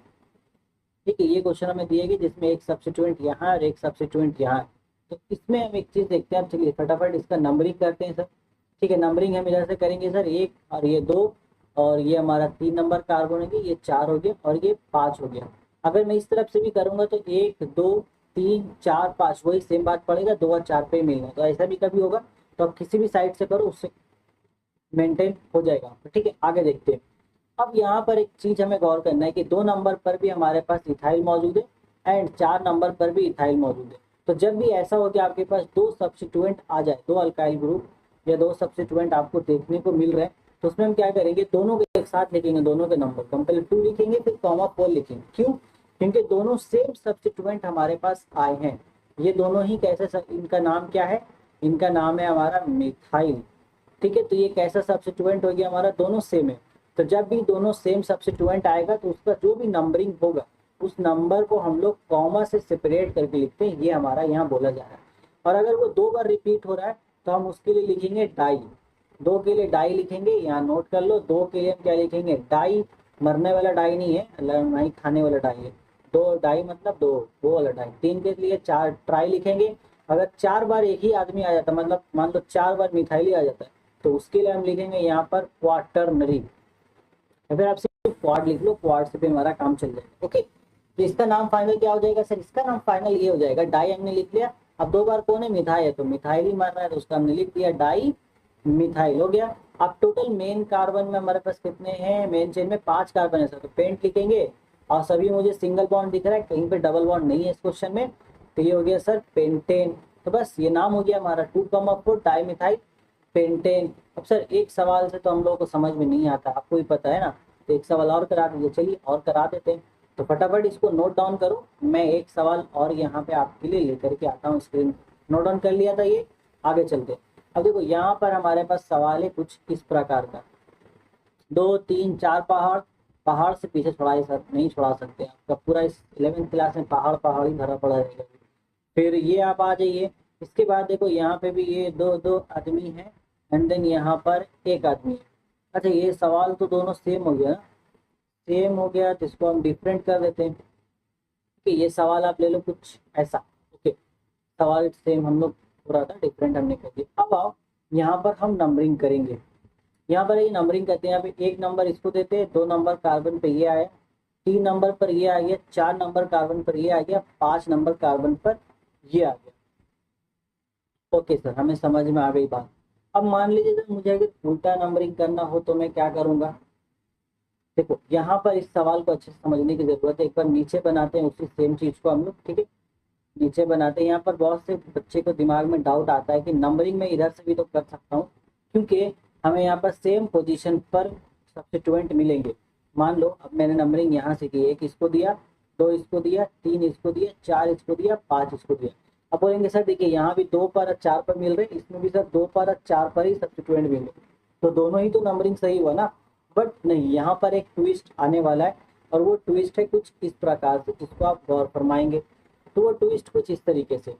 ठीक है, ये क्वेश्चन हमें दिए गए जिसमें एक सब्स्टिट्यूएंट यहाँ और एक सब्स्टिट्यूएंट यहाँ है। तो इसमें हम एक चीज़ देखते हैं। अब चलिए फटाफट इसका नंबरिंग करते हैं सर। ठीक है, नंबरिंग हम इधर से करेंगे सर, 1 और ये 2, और ये हमारा 3 नंबर कार्बन होगी, ये 4 हो गया और ये 5 हो गया। अगर मैं इस तरफ से भी करूँगा तो 1 2 3 4 5 वही सेम बात पड़ेगा, 2 और 4 पे ही मिलना। तो ऐसा भी कभी होगा, तो आप किसी भी साइड से करो, उससे मेंटेन हो जाएगा। ठीक है, आगे देखते हैं। अब यहाँ पर एक चीज हमें गौर करना है कि 2 नंबर पर भी हमारे पास इथाइल मौजूद है एंड 4 नंबर पर भी इथाइल मौजूद है। तो जब भी ऐसा हो कि आपके पास 2 सब्स्टिट्यूएंट आ जाए, 2 अल्काइल ग्रुप या 2 सब्स्टिट्यूएंट आपको देखने को मिल रहे हैं, तो उसमें हम क्या करेंगे, दोनों के एक साथ लिखेंगे, दोनों के नंबर को हम पहले 2 लिखेंगे फिर कॉमा 4 लिखेंगे। क्यों? क्योंकि दोनों सेम सब्स्टिट्यूएंट हमारे पास आए हैं। ये दोनों ही कैसे इनका नाम क्या है, इनका नाम है हमारा मिथाइल। ठीक है, तो ये कैसा सब्स्टिट्यूएंट हो गया हमारा, दोनों सेम है। तो जब भी दोनों सेम सब्स्टिट्यूएंट आएगा तो उसका जो भी नंबरिंग होगा उस नंबर को हम लोग कॉमा से सेपरेट करके लिखते हैं, ये हमारा यहाँ बोला जा रहा है। और अगर वो 2 बार रिपीट हो रहा है तो हम उसके लिए लिखेंगे डाई। 2 के लिए डाई लिखेंगे, यहाँ नोट कर लो। 2 के लिए हम क्या लिखेंगे, डाई। मरने वाला डाई नहीं है, नहीं खाने वाला डाई है। 2 डाई मतलब 2, वो वाला डाई। 3 के लिए 4 ट्राई लिखेंगे। अगर 4 बार एक ही आदमी आ जाता, मतलब मान लो 4 बार मिथाइल आ जाता है, तो उसके लिए हम लिखेंगे यहाँ पर क्वाटरनरी, या फिर आप सिर्फ क्वाड लिख लो, क्वाड से भी हमारा काम चल जाएगा। ओके, तो इसका नाम फाइनल क्या हो जाएगा सर, इसका नाम फाइनल ये हो जाएगा, डाई हमने लिख लिया। अब 2 बार कौन है, मिथाइल है, तो मिथाइल ही मारना है, तो उसका हमने लिख दिया डाई मिथाइल, हो गया। अब टोटल मेन कार्बन में हमारे पास कितने हैं, मेन चेन में 5 कार्बन है सर, तो पेंट लिखेंगे। और सभी मुझे सिंगल बॉन्ड दिख रहा है, कहीं पे डबल बॉन्ड नहीं है इस क्वेश्चन में, तो ये हो गया सर पेंटेन। तो बस ये नाम हो गया हमारा 2,4 डाई मिथाइल पेंटेन। अब सर एक सवाल से तो हम लोगों को समझ में नहीं आता, आपको भी पता है ना, तो एक सवाल और करा दीजिए। चलिए और करा देते हैं, तो फटाफट इसको नोट डाउन करो। मैं एक सवाल और यहाँ पे आपके लिए लेकर के आता हूँ, स्क्रीन नोट डाउन कर लिया था ये, आगे चलते। अब देखो यहाँ पर हमारे पास सवाल है कुछ इस प्रकार का, 2 3 4 पहाड़, पहाड़ से पीछे छुड़ाए सर, नहीं छुड़ा सकते, आपका पूरा इस 11th क्लास में पहाड़ पहाड़ ही भरा पड़ा रहेगा। फिर ये आप आ जाइए, इसके बाद देखो यहाँ पे भी ये 2 आदमी हैं एंड देन यहाँ पर एक आदमी है। अच्छा ये सवाल तो दोनों सेम हो गया ना, सेम हो गया, तो इसको हम डिफरेंट कर देते हैं कि ये सवाल आप ले लो कुछ ऐसा। ओके, सवाल सेम हम लोग पूरा था, डिफरेंट हमने कर दिया। अब आओ यहाँ पर हम नंबरिंग करेंगे। यहाँ पर ये नंबरिंग करते हैं, यहाँ पे 1 नंबर इसको देते हैं, 2 नंबर कार्बन पे ये आया, 3 नंबर पर ये आ गया, 4 नंबर कार्बन पर ये आ गया, 5 नंबर कार्बन पर ये आ गया। ओके सर, हमें समझ में आ गई बात। अब मान लीजिए सर मुझे अगर उल्टा नंबरिंग करना हो तो मैं क्या करूंगा, देखो यहाँ पर इस सवाल को अच्छे से समझने की जरूरत है। एक बार नीचे बनाते हैं उसी सेम चीज को हम लोग, ठीक है, नीचे बनाते हैं। यहाँ पर बहुत से बच्चे को दिमाग में डाउट आता है कि नंबरिंग में इधर से भी तो कर सकता हूँ, क्योंकि हमें यहाँ पर सेम पोजीशन पर सब्स्टिट्यूएंट मिलेंगे। मान लो अब मैंने नंबरिंग यहाँ से की, 1 इसको दिया, 2 इसको दिया, 3 इसको दिया, 4 इसको दिया, 5 इसको दिया। अब बोलेंगे सर देखिए यहाँ भी 2 पर और 4 पर मिल रहे, इसमें भी सर 2 पर और 4 पर ही सब्स्टिट्यूएंट मिल रहे, तो दोनों ही तो नंबरिंग सही हुआ ना। बट नहीं, यहाँ पर एक ट्विस्ट आने वाला है, और वो ट्विस्ट है कुछ इस प्रकार से, जिसको आप गौर फरमाएंगे। तो वो ट्विस्ट कुछ इस तरीके से,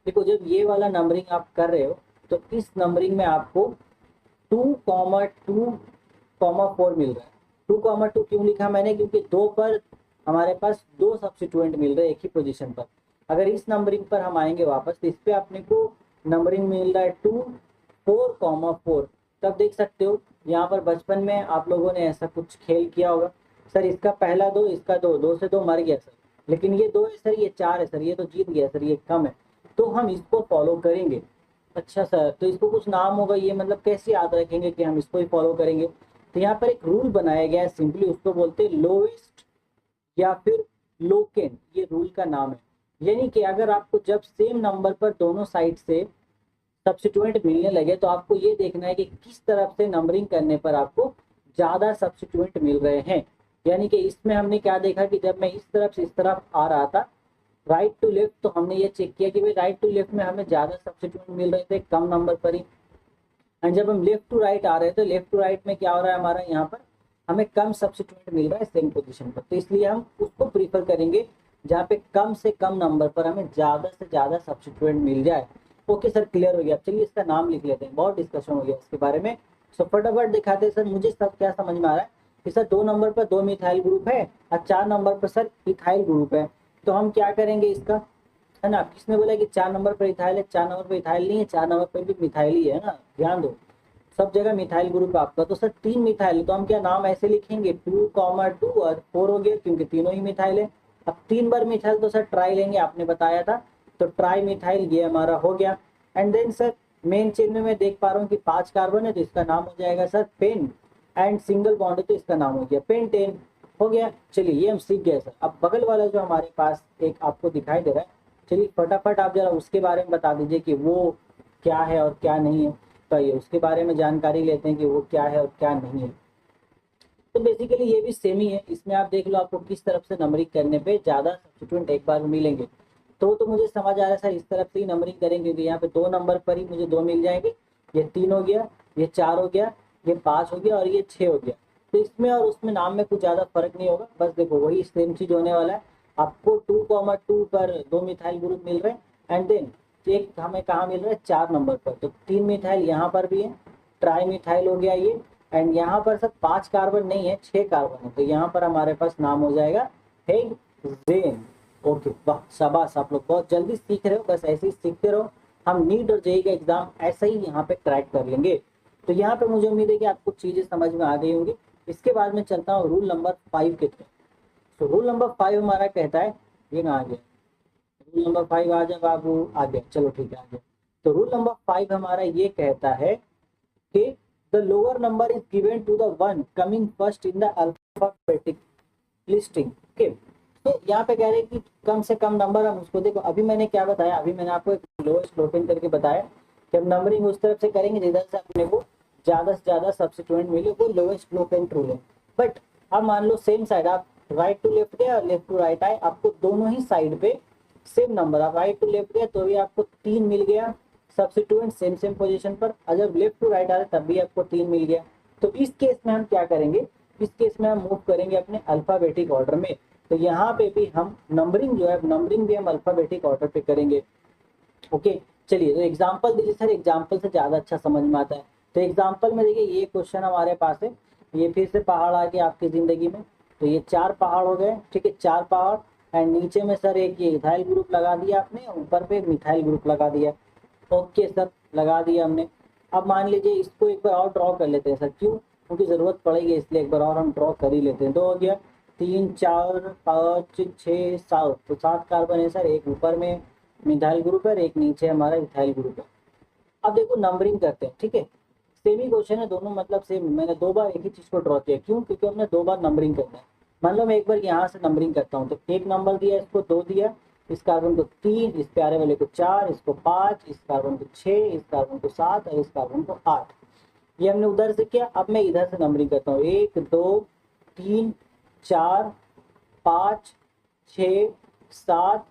देखो जब ये वाला नंबरिंग आप कर रहे हो तो इस नंबरिंग में आपको 2,2,4 मिल रहा है। 2,2 क्यों लिखा मैंने, क्योंकि 2 पर हमारे पास 2 सब्स्टिट्यूएंट मिल रहे हैं एक ही पोजीशन पर। अगर इस नंबरिंग पर हम आएंगे वापस, तो इस पे अपने को नंबरिंग मिल रहा है 2 4,4। तब देख सकते हो यहाँ पर बचपन में आप लोगों ने ऐसा कुछ खेल किया होगा, सर इसका पहला 2, इसका 2, 2 से 2 मर गया सर, लेकिन ये 2 है सर, ये 4 है सर, ये तो जीत गया सर, ये कम है, तो हम इसको फॉलो करेंगे। अच्छा सर, तो इसको कुछ नाम होगा, ये मतलब कैसे याद रखेंगे कि हम इसको ही फॉलो करेंगे। तो यहाँ पर एक रूल बनाया गया है, सिंपली उसको बोलते हैं लोएस्ट या फिर लोकेन, ये रूल का नाम है। यानी कि अगर आपको जब सेम नंबर पर दोनों साइड से सब्स्टिट्यूएंट मिलने लगे, तो आपको ये देखना है कि किस तरफ से नंबरिंग करने पर आपको ज्यादा सब्स्टिट्यूएंट मिल रहे हैं। यानी कि इसमें हमने क्या देखा कि जब मैं इस तरफ से इस तरफ आ रहा था, राइट टू लेफ्ट, तो हमने ये चेक किया कि भाई राइट टू लेफ्ट में हमें ज्यादा सब्स्टिट्यूएंट मिल रहे थे कम नंबर पर ही। एंड जब हम लेफ्ट टू राइट आ रहे थे, लेफ्ट टू राइट में क्या हो रहा है हमारा, यहाँ पर हमें कम सब्स्टिट्यूएंट मिल रहा है सेम पोजीशन पर, तो इसलिए हम उसको प्रीफर करेंगे जहाँ पे कम से कम नंबर पर हमें ज्यादा से ज्यादा सब्स्टिट्यूएंट मिल जाए। ओके सर, क्लियर हो गया। चलिए इसका नाम लिख लेते हैं, बहुत डिस्कशन हो गया इसके बारे में। सो फटाफट दिखाते हैं सर, मुझे सब क्या समझ में आ रहा है कि सर 2 नंबर पर 2 मिथाइल ग्रुप है और 4 नंबर पर सर इथाइल ग्रुप है। तो हम क्या करेंगे इसका, है ना, किसने बोला कि 4 नंबर पर इथाइल है, 4 नंबर पर इथाइल नहीं है, 4 नंबर पर भी मिथाइल ही है ना, ध्यान दो, सब जगह मिथाइल ग्रुप आपका। तो सर 3 मिथाइल, तो हम क्या नाम ऐसे लिखेंगे 2,2 और 4 हो गया, क्योंकि तीनों ही मिथाइल है। अब 3 बार मिथाइल तो सर ट्राई लेंगे, आपने बताया था, तो ट्राई मिथाइल ये हमारा हो गया। And then sir main chain में मैं देख पा रहा हूँ कि 5 कार्बन है, तो इसका नाम हो जाएगा सर पेन। एंड सिंगल बॉन्ड है तो इसका नाम हो गया पेंटेन। हो गया, चलिए ये हम सीख गए सर। अब बगल वाला जो हमारे पास एक आपको दिखाई दे रहा है, चलिए फटाफट आप जरा उसके बारे में बता दीजिए कि वो क्या है और क्या नहीं है। तो ये उसके बारे में जानकारी लेते हैं कि वो क्या है और क्या नहीं है। तो बेसिकली ये भी सेम ही है, इसमें आप देख लो आपको किस तरफ से नंबरिंग करने पे ज़्यादा सब्स्टिट्यूएंट एक बार में मिलेंगे। तो मुझे समझ आ रहा है सर, इस तरफ से ही नंबरिंग करेंगे क्योंकि यहाँ पे 2 नंबर पर ही मुझे 2 मिल जाएंगे। ये 3 हो गया, ये 4 हो गया, ये 5 हो गया और ये 6 हो गया। तो इसमें और उसमें नाम में कुछ ज़्यादा फर्क नहीं होगा, बस देखो वही सेम चीज़ होने वाला है। आपको 2,2 पर 2 मिथाइल ग्रुप मिल रहे हैं एंड देन एक हमें कहाँ मिल रहा है 4 नंबर पर, तो 3 मिथाइल यहाँ पर भी है, ट्राई मिथाइल हो गया ये। एंड यहाँ पर सर 5 कार्बन नहीं है, 6 कार्बन है, तो यहाँ पर हमारे पास नाम हो जाएगा हेक्सेन। ओके वाह शाबाश, आप लोग बहुत जल्दी सीख रहे हो, बस ऐसे ही सीखते रहो। हम नीट और जेईई का एग्जाम ऐसा ही यहाँ पे क्रैक कर लेंगे। तो यहाँ पे मुझे उम्मीद है कि आपको चीजें समझ में आ गई होंगी। इसके बाद में चलता हूँ रूल नंबर 5 के तरफ। तो रूल नंबर 5 हमारा कहता है, ये कहाँ आ गया, रूल नंबर 5 आ जाए बाबू, आ गया, चलो ठीक है आ गया। तो रूल नंबर 5 हमारा ये कहता है कि the lower number is given to the one coming first in the alphabetic listing। okay? तो यहाँ पे कह रहे हैं कि कम से कम नंबर हम उसको देखो। अभी मैंने क्या बताया, अभी मैंने आपको एक लोएस्ट लोपेन करके बताया कि हम नंबरिंग उस तरफ से करेंगे जिधर से अपने को ज़्यादा से ज़्यादा सब्स्टिट्यूएंट मिले, वो लोएस्ट लोपेन रूल है। बट अब मान लो सेम साइड आप राइट टू लेफ्ट गए और लेफ्ट टू राइट आए, आपको दोनों ही साइड पे सेम नंबर, आप राइट टू लेफ्ट गए तो भी आपको 3 मिल गया सब्स्टिट्यूएंट सेम पोजीशन पर, और जब लेफ्ट टू राइट आ रहे तब भी आपको 3 मिल गया। तो इस केस में हम क्या करेंगे, इस केस में हम मूव करेंगे अपने अल्फाबेटिक ऑर्डर में। तो यहाँ पे भी हम नंबरिंग जो है, नंबरिंग भी हम अल्फाबेटिक ऑर्डर पे करेंगे। ओके चलिए, तो एग्जाम्पल दीजिए सर, एग्जाम्पल से ज़्यादा अच्छा समझ में आता है। तो एग्जाम्पल में देखिए ये क्वेश्चन हमारे पास है, ये फिर से पहाड़ आ गया आपकी ज़िंदगी में। तो ये 4 पहाड़ हो गए, ठीक है 4 पहाड़, एंड नीचे में सर एक ये इथाइल ग्रुप लगा दिया आपने, ऊपर पे एक मिथाइल ग्रुप लगा दिया। ओके सर लगा दिया हमने। अब मान लीजिए इसको एक बार और ड्रॉ कर लेते हैं सर, क्यों, क्योंकि ज़रूरत पड़ेगी इसलिए एक बार और हम ड्रॉ कर ही लेते हैं। 2 हो गया, 3 4 5 6 7, तो 7 कार्बन है सर, एक ऊपर में मिथाइल ग्रुप है, एक नीचे हमारा इथाइल ग्रुप है। अब देखो नंबरिंग करते हैं, ठीक है सेम ही क्वेश्चन है दोनों, मतलब सेम। मैंने 2 बार एक ही चीज़ को ड्रॉ किया, क्यों, क्योंकि हमने 2 बार नंबरिंग करना है। मान लो मैं एक बार यहाँ से नंबरिंग करता हूँ, तो 1 नंबर दिया, इसको 2 दिया, इस कार्बन को 3, इस प्यारे वाले को 4, इसको 5, इस कार्बन को 6, इस कार्बन को 7 और इस कार्बन को 8। ये हमने उधर से किया। अब मैं इधर से नंबरिंग करता हूँ, 1 2 3 4 5 6 7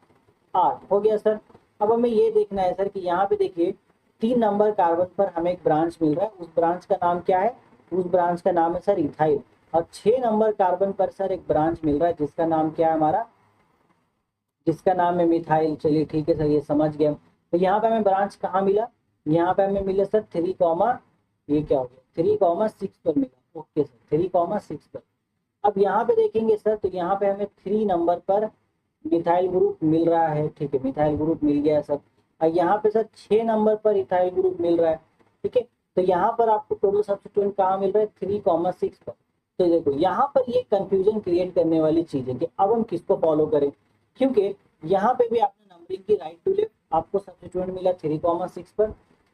8 हो गया सर। अब हमें ये देखना है सर कि यहाँ पे देखिए 3 नंबर कार्बन पर हमें एक ब्रांच मिल रहा है, उस ब्रांच का नाम क्या है, उस ब्रांच का नाम है सर इथाइल। और 6 नंबर कार्बन पर सर एक ब्रांच मिल रहा है जिसका नाम क्या है हमारा, जिसका नाम है मिथाइल। चलिए ठीक है सर, ये समझ गए हम। तो यहाँ पे हमें ब्रांच कहाँ मिला, यहाँ पे हमें मिला सर 3 कॉमा, ये क्या हो गया 3,6 पर मिला। ओके सर 3,6 पर। अब यहाँ पे देखेंगे सर, तो यहाँ पे हमें 3 नंबर पर मिथाइल ग्रुप मिल रहा है, ठीक है मिथाइल ग्रुप मिल गया सर। और यहाँ पे सर 6 नंबर पर इथाइल ग्रुप मिल रहा है, ठीक है। तो यहाँ पर आपको टोटल सब्स्टिट्यूएंट कहाँ मिल रहा है 3,6 पर। तो देखो यहाँ पर ये कंफ्यूजन क्रिएट करने वाली चीज है कि अब हम किसको फॉलो करें, क्योंकि यहाँ पे भी आपने नंबरिंग की राइट टू लेफ्ट आपको सब्स्टिट्यूएंट मिला 3,6 पर,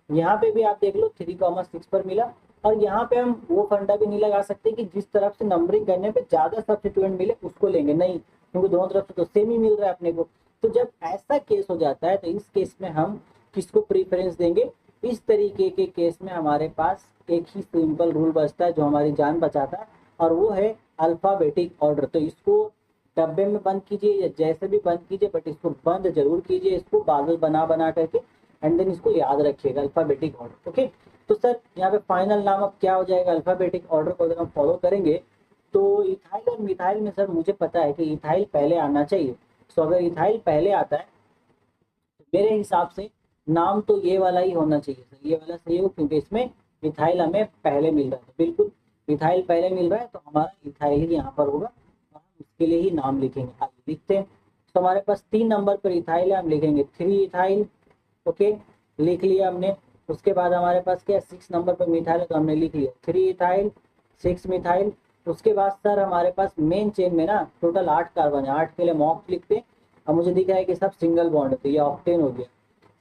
यहाँ पे भी आप देख लो 3,6 पर मिला। और यहाँ पे हम वो फंडा भी नहीं लगा सकते कि जिस तरफ से नंबरिंग करने पे ज्यादा सब्स्टिट्यूएंट मिले उसको लेंगे, नहीं, क्योंकि दोनों तरफ से तो सेम ही मिल रहा है अपने को। तो जब ऐसा केस हो जाता है तो इस केस में हम किसको प्रीफरेंस देंगे, इस तरीके के केस में हमारे पास एक ही सिंपल रूल बचता है जो हमारी जान बचाता है, और वो है अल्फाबेटिक ऑर्डर। तो इसको डब्बे में बंद कीजिए या जैसे भी बंद कीजिए, बट इसको बंद जरूर कीजिए, इसको बादल बना करके, एंड देन इसको याद रखिएगा अल्फाबेटिक ऑर्डर। ओके तो सर यहाँ पे फाइनल नाम अब क्या हो जाएगा, अल्फाबेटिक ऑर्डर को अगर हम फॉलो करेंगे तो इथाइल और मिथाइल में सर मुझे पता है कि इथाइल पहले आना चाहिए। तो अगर इथाइल पहले आता है तो मेरे हिसाब से नाम तो ये वाला ही होना चाहिए सर, ये वाला सही हो, क्योंकि इसमें इथाइल हमें पहले मिल रहा है। तो बिल्कुल इथाइल पहले मिल रहा है तो हमारा इथाइल ही यहाँ पर होगा, तो हम इसके लिए ही नाम लिखेंगे। आइए लिखते हैं। तो हमारे पास 3 नंबर पर इथाइल है, हम लिखेंगे 3 इथाइल। ओके लिख लिया हमने। उसके बाद हमारे पास क्या 6 नंबर पर मिथाइल है, तो हमने लिख लिया 3 इथाइल 6 मिथाइल। उसके बाद सर हमारे पास मेन चेन में ना टोटल 8 कार्बन है, 8 के लिए हम ऑक्ट लिखते हैं। अब मुझे दिख रहा है कि सब सिंगल बॉन्ड है, तो ये ऑक्टेन हो गया।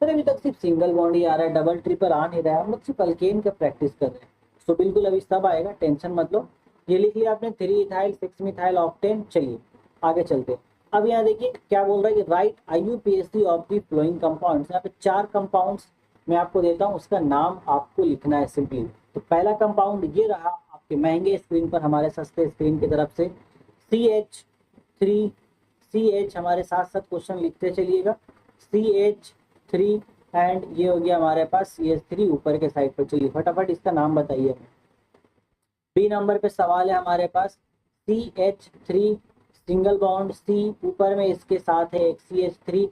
सर अभी तक सिर्फ सिंगल बॉन्ड ही आ रहा है, डबल ट्रिपल आ नहीं रहा है, हम लोग सिर्फ अल्केन का प्रैक्टिस कर रहे हैं। तो बिल्कुल अभी सब आएगा, टेंशन मत लो। ये लिख लिया आपने 3 इथाइल 6 मिथाइल ऑक्टेन। चलिए आगे चलते हैं। अब यहाँ देखिए क्या बोल रहा है कि right IUPAC of the flowing compounds. यहाँ पे 4 कंपाउंड्स मैं आपको देता हूँ, उसका नाम आपको लिखना है सिंपली। तो पहला कंपाउंड ये रहा आपके महंगे स्क्रीन पर, हमारे सस्ते स्क्रीन की तरफ से CH3। CH हमारे साथ साथ क्वेश्चन लिखते चलिएगा, CH3 एंड ये हो गया हमारे पास CH3 ऊपर के साइड पर। चलिए फटाफट इसका नाम बताइए। बी नंबर पे सवाल है हमारे पास CH3 सिंगल बॉन्ड C, ऊपर में इसके साथ है एक CH3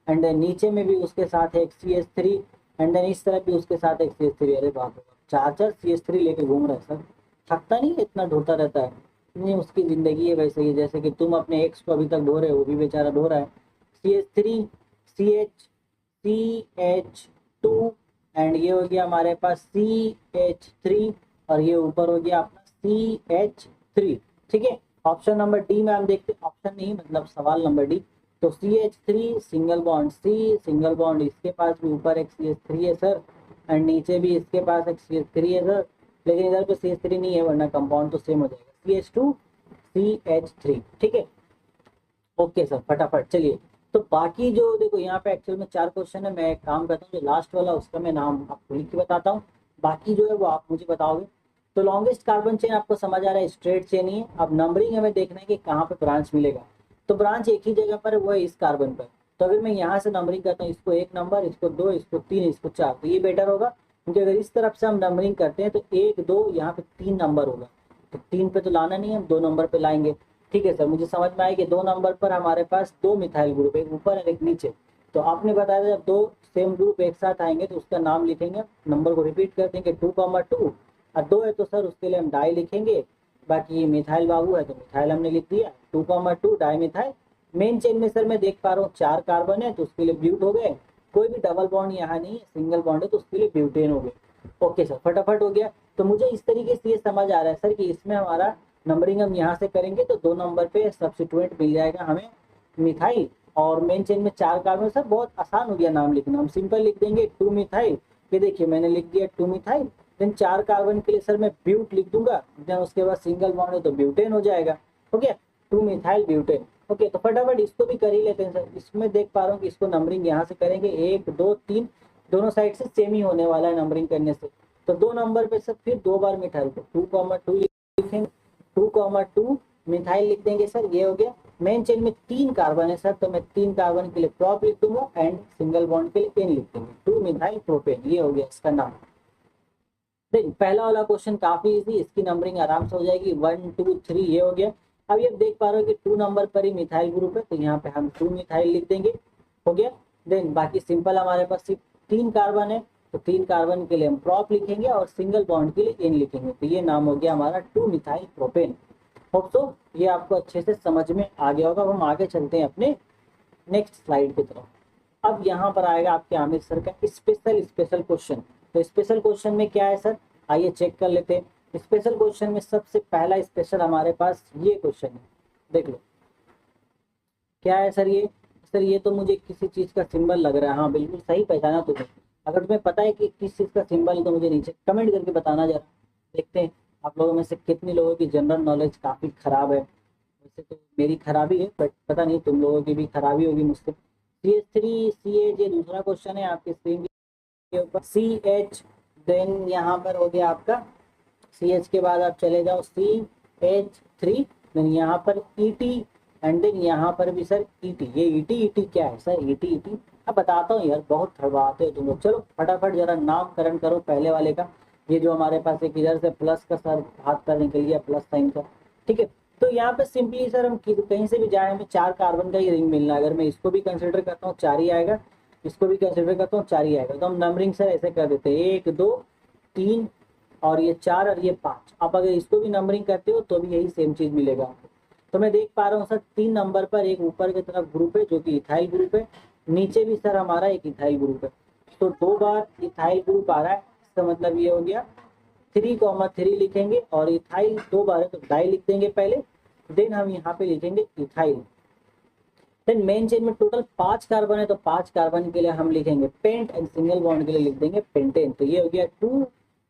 एंड देन नीचे में भी उसके साथ है एक CH3 एंड देन इस तरफ भी उसके साथ एक CH3। अरे बाप रे, 4 CH3 लेके घूम रहा है सर, थकता नहीं है? इतना ढोता रहता है, नहीं उसकी जिंदगी है वैसे ही, जैसे कि तुम अपने एक्स को अभी तक ढो रहे हो, वो भी बेचारा ढो रहा है। CH3 CH CH2 एंड ये हो गया हमारे पास CH3 और ये ऊपर हो गया अपना CH3। ठीक है, ऑप्शन नंबर डी में हम देखते, ऑप्शन नहीं मतलब सवाल नंबर डी। तो CH3 single bond C, single bond इसके पास भी ऊपर एक CH3 है सर एंड नीचे भी इसके पास एक CH3 है सर, लेकिन इधर पे CH3 नहीं है वरना कंपाउंड तो सेम हो जाएगा, CH2 CH3। ठीक है, ओके सर फटाफट। चलिए तो बाकी जो देखो यहाँ पे एक्चुअल में 4 क्वेश्चन है, मैं एक काम करता हूँ जो लास्ट वाला उसका मैं नाम आपको लिख के बताता हूँ, बाकी जो है वो आप मुझे बताओगे। तो लॉन्गेस्ट कार्बन चेन आपको समझ आ रहा है, स्ट्रेट चेन ही है। अब नंबरिंग हमें देखना है कि कहाँ पे ब्रांच मिलेगा, तो ब्रांच एक ही जगह पर है, वो है इस कार्बन पर। तो अगर मैं यहाँ से नंबरिंग करता हूँ, इसको 1 नंबर, इसको 2, इसको 3, इसको 4, तो ये बेटर होगा, क्योंकि अगर इस तरफ से हम नंबरिंग करते हैं तो 1 2 यहाँ पे 3 नंबर होगा, तो 3 पे तो लाना नहीं है, हम 2 नंबर पे लाएंगे। ठीक है सर, मुझे समझ में आया कि 2 नंबर पर हमारे पास 2 मिथाइल ग्रुप, एक ऊपर और एक नीचे। तो आपने बताया जब 2 सेम ग्रुप एक साथ आएंगे तो उसका नाम लिखेंगे, नंबर को रिपीट कर देंगे 2,2 और 2 है तो सर उसके लिए हम डाई लिखेंगे। बाकी मिथाइल बाबू है तो मिथाइल हमने लिख दिया 2,2 डाई मिथाइल। मेन चेन में सर मैं देख पा रहा हूँ 4 कार्बन है तो उसके लिए ब्यूट हो गए, कोई भी डबल बॉन्ड यहाँ नहीं है, सिंगल बॉन्ड है तो उसके लिए ब्यूटेन हो गए। ओके सर फटाफट हो गया। तो मुझे इस तरीके से ये समझ आ रहा है सर कि इसमें हमारा नंबरिंग हम यहाँ से करेंगे तो 2 नंबर पे सब्स्टिट्यूएंट मिल जाएगा हमें मिथाइल, और मेन चेन में 4 कार्बन। सर बहुत आसान हो गया नाम लिखना, हम सिंपल लिख देंगे 2 मिथाइल। ये देखिए मैंने लिख दिया 2 मिथाइल, देन 4 कार्बन के लिए सर मैं ब्यूट लिख दूंगा, देन उसके बाद सिंगल बॉन्ड है तो ब्यूटेन हो जाएगा। हो गया 2 मिथाइल ब्यूटेन। ओके तो फटाफट इसको भी कर ही लेते हैं सर। इसमें देख पा रहा हूँ कि इसको नंबरिंग यहाँ से करेंगे 1 2 3, दोनों साइड से सेम ही होने वाला है नंबरिंग करने से। तो 2 नंबर पे सर फिर 2 बार मिथाइल को 2,2 लिखेंगे, 2,2 मिथाइल लिख देंगे सर। ये हो गया। मेन चेन में 3 कार्बन है सर, तो मैं 3 कार्बन के लिए प्रॉप लिख दूंगा एंड सिंगल बॉन्ड के लिए एन लिख देंगे, 2 मिथाइल प्रोपेन। ये हो गया इसका नाम। देन पहला वाला क्वेश्चन काफी इजी, इसकी नंबरिंग आराम से हो जाएगी 1 2 3। ये हो गया। अब ये देख पा रहे हो कि 2 नंबर पर ही मिथाइल ग्रुप है तो यहाँ पे हम 2 मिथाइल लिख देंगे। हो गया। देन बाकी सिंपल हमारे पास सिर्फ 3 कार्बन है तो 3 कार्बन के लिए हम प्रॉप लिखेंगे और सिंगल बॉन्ड के लिए एन लिखेंगे, तो ये नाम हो गया हमारा 2 मिथाइल प्रोपेन। होप सो ये आपको अच्छे से समझ में आ गया होगा। हम आगे चलते हैं अपने नेक्स्ट स्लाइड की तरफ। अब यहाँ पर आएगा आपके आमिर सर का स्पेशल क्वेश्चन। तो स्पेशल क्वेश्चन में क्या है सर, आइए चेक कर लेते हैं। स्पेशल क्वेश्चन में सबसे पहला स्पेशल हमारे पास ये क्वेश्चन है, देख लो क्या है सर ये। सर ये तो मुझे किसी चीज का सिंबल लग रहा है, हाँ बिल्कुल सही पहचाना तुम्हें। अगर तुम्हें पता है कि किस चीज का सिंबल है तो मुझे नीचे कमेंट करके बताना जरा, देखते हैं आप लोगों में से कितने लोगों की जनरल नॉलेज काफी खराब है। वैसे तो मेरी खराबी है बट पता नहीं तुम लोगों की भी खराबी होगी मुझसे। CH3 CH, ये दूसरा क्वेश्चन है आपके स्क्रीन के ऊपर। CH देन यहाँ पर हो गया आपका CH के बाद आप चले जाओ CH3, देन यहाँ पर ET एंड देन यहाँ पर भी सर ET। ये ET क्या है सर, ET अब बताता हूँ यार, बहुत थड़वाते हो तुम लोग। चलो फटाफट जरा नामकरण करो पहले वाले का। ये जो हमारे पास एक इधर से प्लस का सर हाथ पर निकल गया प्लस साइन का, ठीक है। तो यहाँ पे सिंपली सर हम कहीं से भी जाए हमें 4 कार्बन का ही रिंग मिलना है। अगर मैं इसको भी कंसिडर करता हूँ 4 ही आएगा, इसको भी कंसिडर करता हूँ 4 ही आएगा। तो हम नंबरिंग सर ऐसे कर देते हैं 1 2 3 और ये 4 और ये 5। आप अगर इसको भी नंबरिंग करते हो तो भी यही सेम चीज मिलेगा आपको। तो मैं देख पा रहा हूँ सर 3 नंबर पर एक ऊपर की तरफ ग्रुप है जो कि इथाइल ग्रुप है, नीचे भी सर हमारा एक इथाइल ग्रुप है। तो 2 बार इथाइल ग्रुप आ रहा है, इसका मतलब ये हो गया 3,3 लिखेंगे और इथाइल 2 बार है तो डाई लिख देंगे पहले, देन हम यहाँ पे लिखेंगे इथाइल। देन मेन चेन में टोटल 5 कार्बन है तो 5 कार्बन के लिए हम लिखेंगे पेंट एंड सिंगल बॉन्ड के लिए लिख देंगे पेंटेन। तो ये हो गया 2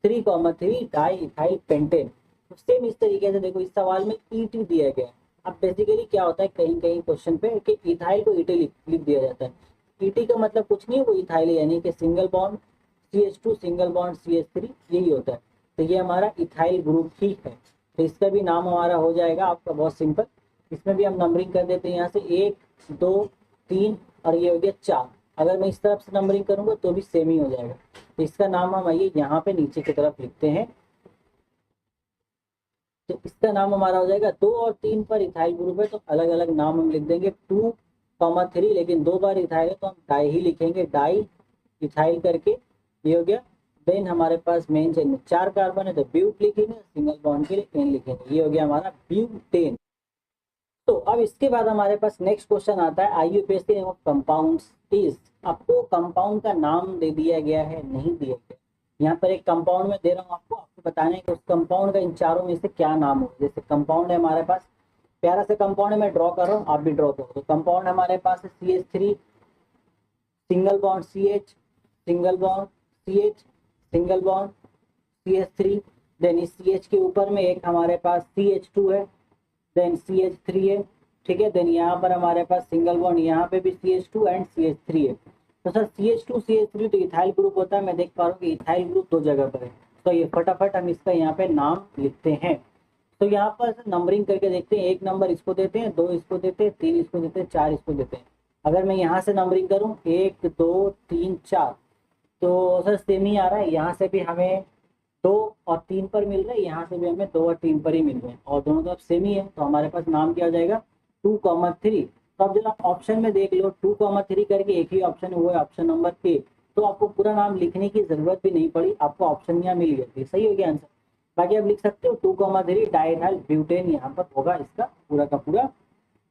3,3 डाई इथाइल पेंटेन। तो सेम इस तरीके से देखो इस सवाल में ईटी दिया गया है। अब बेसिकली क्या होता है कहीं कहीं क्वेश्चन पे कि इथाइल को ईटी लिख दिया जाता है। ईटी का मतलब कुछ नहीं है, वो इथाइल यानी कि single bond CH2 single bond CH3 यही होता है। तो ये हमारा इथाइल ग्रुप ही है। तो इसका भी नाम हमारा हो जाएगा आपका बहुत सिंपल। इसमें भी हम नंबरिंग कर देते हैं यहाँ से 1 2 3 और ये हो गया 4। अगर मैं इस तरफ से नंबरिंग करूंगा तो भी सेम ही हो जाएगा। तो इसका नाम हम आइए यहाँ पे नीचे की तरफ लिखते हैं। तो इसका नाम हमारा हो जाएगा 2 और 3 पर इथाइल ग्रुप है तो अलग अलग नाम हम लिख देंगे 2,3, लेकिन 2 बार इथाइल है तो हम डाई ही लिखेंगे, डाई इथाइल करके ये हो गया। देन हमारे पास मेन चेन में 4 कार्बन है तो ब्यूट लिखेंगे, सिंगल बॉन्ड के लिए एन लिखेंगे, ये हो गया हमारा ब्यूटेन। तो अब इसके बाद हमारे पास नेक्स्ट क्वेश्चन आता है IUPAC name of compounds is. आपको कंपाउंड का नाम दे दिया गया है, नहीं दिया गया। यहाँ पर एक कंपाउंड में दे रहा हूँ आपको बताना है कि उस कंपाउंड का इन चारों में से क्या नाम हो। जैसे कंपाउंड है हमारे पास, प्यारा से कंपाउंड है, मैं ड्रॉ कर रहा हूँ, आप भी ड्रॉ करो। तो कंपाउंड हमारे पास है CH3 single bond CH single bond CH single bond CH3। Then इस CH के ऊपर में एक हमारे पास CH2 है, देन CH3 है, ठीक है। देन यहाँ पर हमारे पास सिंगल बॉन्ड, यहाँ पे भी CH2 एंड CH3 है। तो सर CH2 CH3 तो इथाइल ग्रुप होता है, मैं देख पा रहा हूँ कि इथाइल ग्रुप 2 जगह पर है। तो ये फटाफट हम इसका यहाँ पे नाम लिखते हैं। तो यहाँ पर नंबरिंग करके देखते हैं, 1 नंबर इसको देते हैं, 2 इसको देते हैं, 3 इसको देते हैं, 4 इसको देते हैं। अगर मैं यहाँ से नंबरिंग करूँ 1 2 3 4 तो सर सेम ही आ रहा है। यहाँ से भी हमें 2 और 3 पर मिल रहा है, यहाँ से भी हमें 2 और 3 पर ही मिल रहे हैं और दोनों तरफ सेम ही है। तो हमारे पास नाम क्या हो जाएगा 2,3। तो अब जब आप ऑप्शन में देख लो 2,3 करके एक ही ऑप्शन है, वो है ऑप्शन नंबर ए। तो आपको पूरा नाम लिखने की जरूरत भी नहीं पड़ी, आपको ऑप्शन यहाँ मिल गया, सही हो गया आंसर। बाकी आप लिख सकते हो 2,3 डाइथाइल ब्यूटेन, यहाँ पर होगा इसका पूरा का पूरा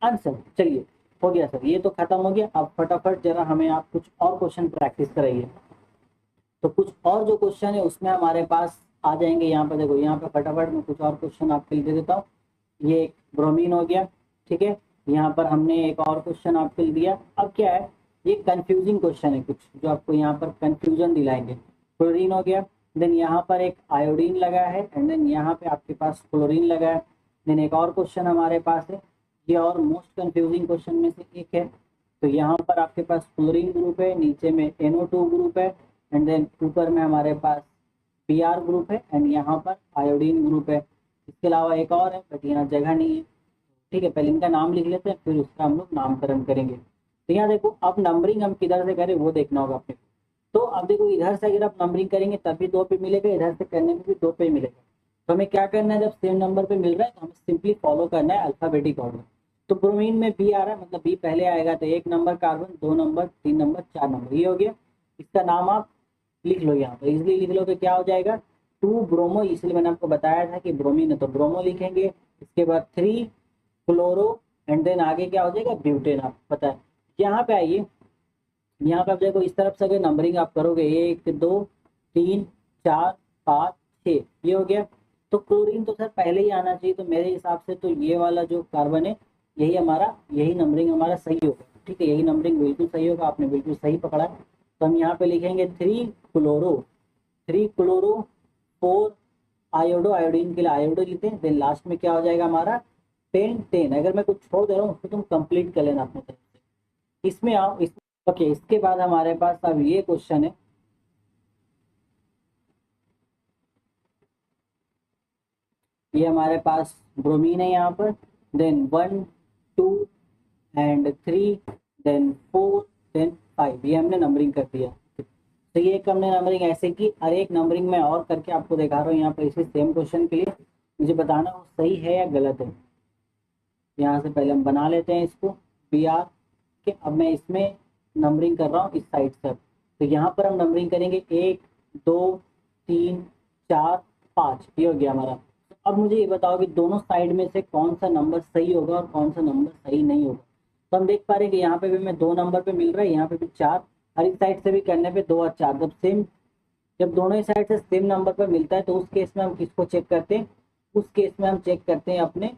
आंसर। चलिए हो गया सर, ये तो खत्म हो गया। अब फटाफट जरा हमें आप कुछ और क्वेश्चन प्रैक्टिस कराइए। तो कुछ और जो क्वेश्चन है उसमें हमारे पास आ जाएंगे। यहाँ पर देखो, यहाँ पे फटाफट मैं कुछ और क्वेश्चन आपके लिए दे देता हूँ। ये एक ब्रोमीन हो गया, ठीक है। यहाँ पर हमने एक और क्वेश्चन आपके लिए दिया। अब क्या है, ये कंफ्यूजिंग क्वेश्चन है कुछ जो आपको यहाँ पर कंफ्यूजन दिलाएंगे। क्लोरीन हो गया, देन यहाँ पर एक आयोडीन लगा है एंड देन यहाँ पे आपके पास क्लोरीन लगा है। देन एक और क्वेश्चन हमारे पास है, ये और मोस्ट कंफ्यूजिंग क्वेश्चन में से एक है। तो यहाँ पर आपके पास क्लोरीन ग्रुप है, नीचे में NO2 ग्रुप है एंड देन ऊपर में हमारे पास Br ग्रुप है एंड यहाँ पर आयोडीन ग्रुप है। इसके अलावा एक और है बट यहाँ जगह नहीं है, ठीक है। पहले इनका नाम लिख लेते हैं फिर उसका हम लोग नामकरण करेंगे। तो यहाँ देखो, अब नंबरिंग हम किधर से करें वो देखना होगा अपने। तो अब देखो, इधर से अगर आप नंबरिंग करेंगे तब भी 2 पे मिलेगा, इधर से करने में भी 2 पे मिलेगा। तो हमें क्या करना है, जब सेम नंबर पे मिल रहा है तो हमें सिंपली फॉलो करना है अल्फाबेटिक ऑर्डर। तो ब्रोमीन में बी आ रहा है मतलब बी पहले आएगा, तो 1 number carbon, 2 number, 3 number, 4 number, ये हो गया। इसका नाम आप लिख लो, यहाँ पर इजिली लिख लो तो क्या हो जाएगा 2 ब्रोमो। इसलिए मैंने आपको बताया था कि ब्रोमीन है तो ब्रोमो लिखेंगे। इसके बाद 3 क्लोरो एंड देन आगे क्या हो जाएगा ब्यूटेन, आपको पता है। यहाँ पे आइए, यहाँ पे आप देखो इस तरफ से अगर नंबरिंग आप करोगे 1 2 3 4 5 6 ये हो गया। तो क्लोरीन तो सर पहले ही आना चाहिए, तो मेरे हिसाब से तो ये वाला जो कार्बन है यही हमारा, यही नंबरिंग हमारा सही होगा, ठीक है। यही नंबरिंग बिल्कुल सही होगा, आपने बिल्कुल सही पकड़ा है। तो हम यहाँ पे लिखेंगे 3 क्लोरो 4 आयोडो, आयोडीन के लिए आयोडो लिखते हैं। देन लास्ट में क्या हो जाएगा हमारा पेंटेन। अगर मैं कुछ छोड़ दे रहा हूँ उसको तुम कंप्लीट कर लेना अपने तरफ से। इसमें आओ ओके, इसके बाद हमारे पास अब ये क्वेश्चन है, ये हमारे पास ब्रोमीन है यहाँ पर। देन 1 2 एंड 3 देन 4 देन 5, ये हमने नंबरिंग कर दिया। तो ये एक हमने नंबरिंग ऐसे की, और एक नंबरिंग में और करके आपको दिखा रहा हूँ यहाँ पर इसी सेम क्वेश्चन के लिए। मुझे बताना वो सही है या गलत है। यहाँ से पहले हम बना लेते हैं इसको BR के। अब मैं इसमें नंबरिंग कर रहा हूँ इस साइड से। तो यहाँ पर हम नंबरिंग करेंगे 1 2 3 4 5, ये हो गया हमारा। अब मुझे ये बताओ कि दोनों साइड में से कौन सा नंबर सही होगा और कौन सा नंबर सही नहीं होगा। तो हम देख पा रहे हैं कि यहाँ पे भी हमें 2 नंबर पे मिल रहा है, यहाँ पे भी 4, हर एक साइड से भी करने पे 2 और 4। जब दोनों ही साइड से सेम नंबर पर मिलता है तो उस केस में हम किसको चेक करते हैं, उस केस में हम चेक करते हैं अपने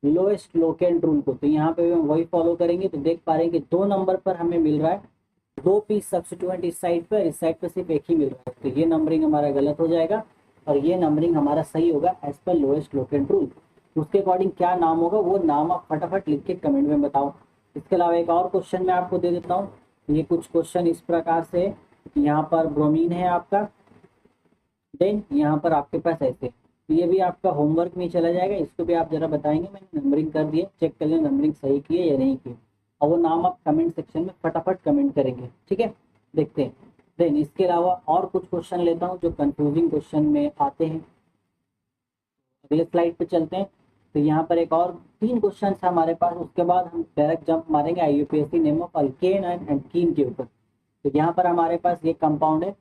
लोएस्ट लोकेंट रूल को। तो यहाँ पे हम वही फॉलो करेंगे। तो देख पा रहे हैं कि 2 नंबर पर हमें मिल रहा है 2 पीस सब्स्टिट्यूएंट इस साइड पे, इस साइड पे सिर्फ एक ही मिल रहा है, तो ये नंबरिंग हमारा गलत हो जाएगा और ये नंबरिंग हमारा सही होगा as per lowest locant rule. उसके अकॉर्डिंग क्या नाम होगा वो नाम आप फटाफट लिख के कमेंट में बताओ। इसके अलावा एक और क्वेश्चन मैं आपको दे देता हूँ। ये कुछ क्वेश्चन इस प्रकार से, यहाँ पर ब्रोमीन है आपका, देन यहाँ पर आपके पास ऐसे, तो ये भी आपका होमवर्क में चला जाएगा, इसको भी आप जरा बताएंगे। मैंने नंबरिंग कर दिए, चेक कर लें नंबरिंग सही की है या नहीं की, और वो नाम आप कमेंट सेक्शन में फटाफट कमेंट करेंगे, ठीक है। देखते हैं। देन इसके अलावा और कुछ क्वेश्चन लेता हूँ जो कंफ्यूजिंग क्वेश्चन में आते हैं। अगले स्लाइड पे चलते हैं। तो यहाँ पर एक और 3 क्वेश्चन है हमारे पास, उसके बाद हम डायरेक्ट जंप मारेंगे IUPAC name of alkane and alkene के ऊपर। तो यहाँ पर हमारे पास ये कंपाउंड है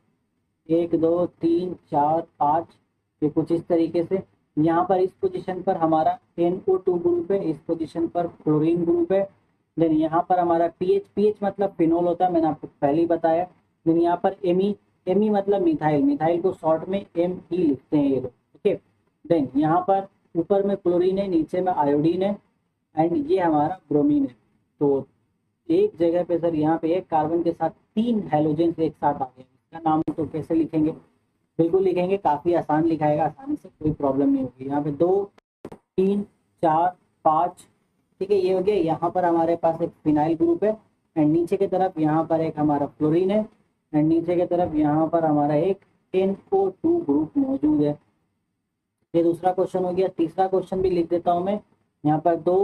1 2 3 4 5, ये कुछ इस तरीके से। यहाँ पर इस पोजीशन पर हमारा NO2 ग्रुप है, इस पोजीशन पर क्लोरीन ग्रुप है। देन यहाँ पर हमारा पीएच मतलब फिनोल होता है, मैंने आपको पहले ही बताया। देन यहाँ पर एमी मतलब मिथाइल, मिथाइल को शॉर्ट में ME लिखते हैं ये लोग, ओके। देन यहाँ पर ऊपर में क्लोरीन है, नीचे में आयोडीन है, एंड ये हमारा ब्रोमीन है। तो एक जगह पे सर यहाँ पे एक कार्बन के साथ 3 हेलोजन एक साथ आ गए, इसका नाम तो कैसे लिखेंगे? बिल्कुल लिखेंगे, काफ़ी आसान लिखाएगा, आसानी से, कोई प्रॉब्लम नहीं होगी। यहाँ पे 2 3 4 5, ठीक है, ये हो गया। यहाँ पर हमारे पास एक फिनाइल ग्रुप है, एंड नीचे की तरफ यहाँ पर एक हमारा फ्लोरीन है, एंड नीचे की तरफ यहाँ पर हमारा एक NO2 ग्रुप मौजूद है। ये दूसरा क्वेश्चन हो गया। तीसरा क्वेश्चन भी लिख देता हूँ मैं। यहाँ पर 2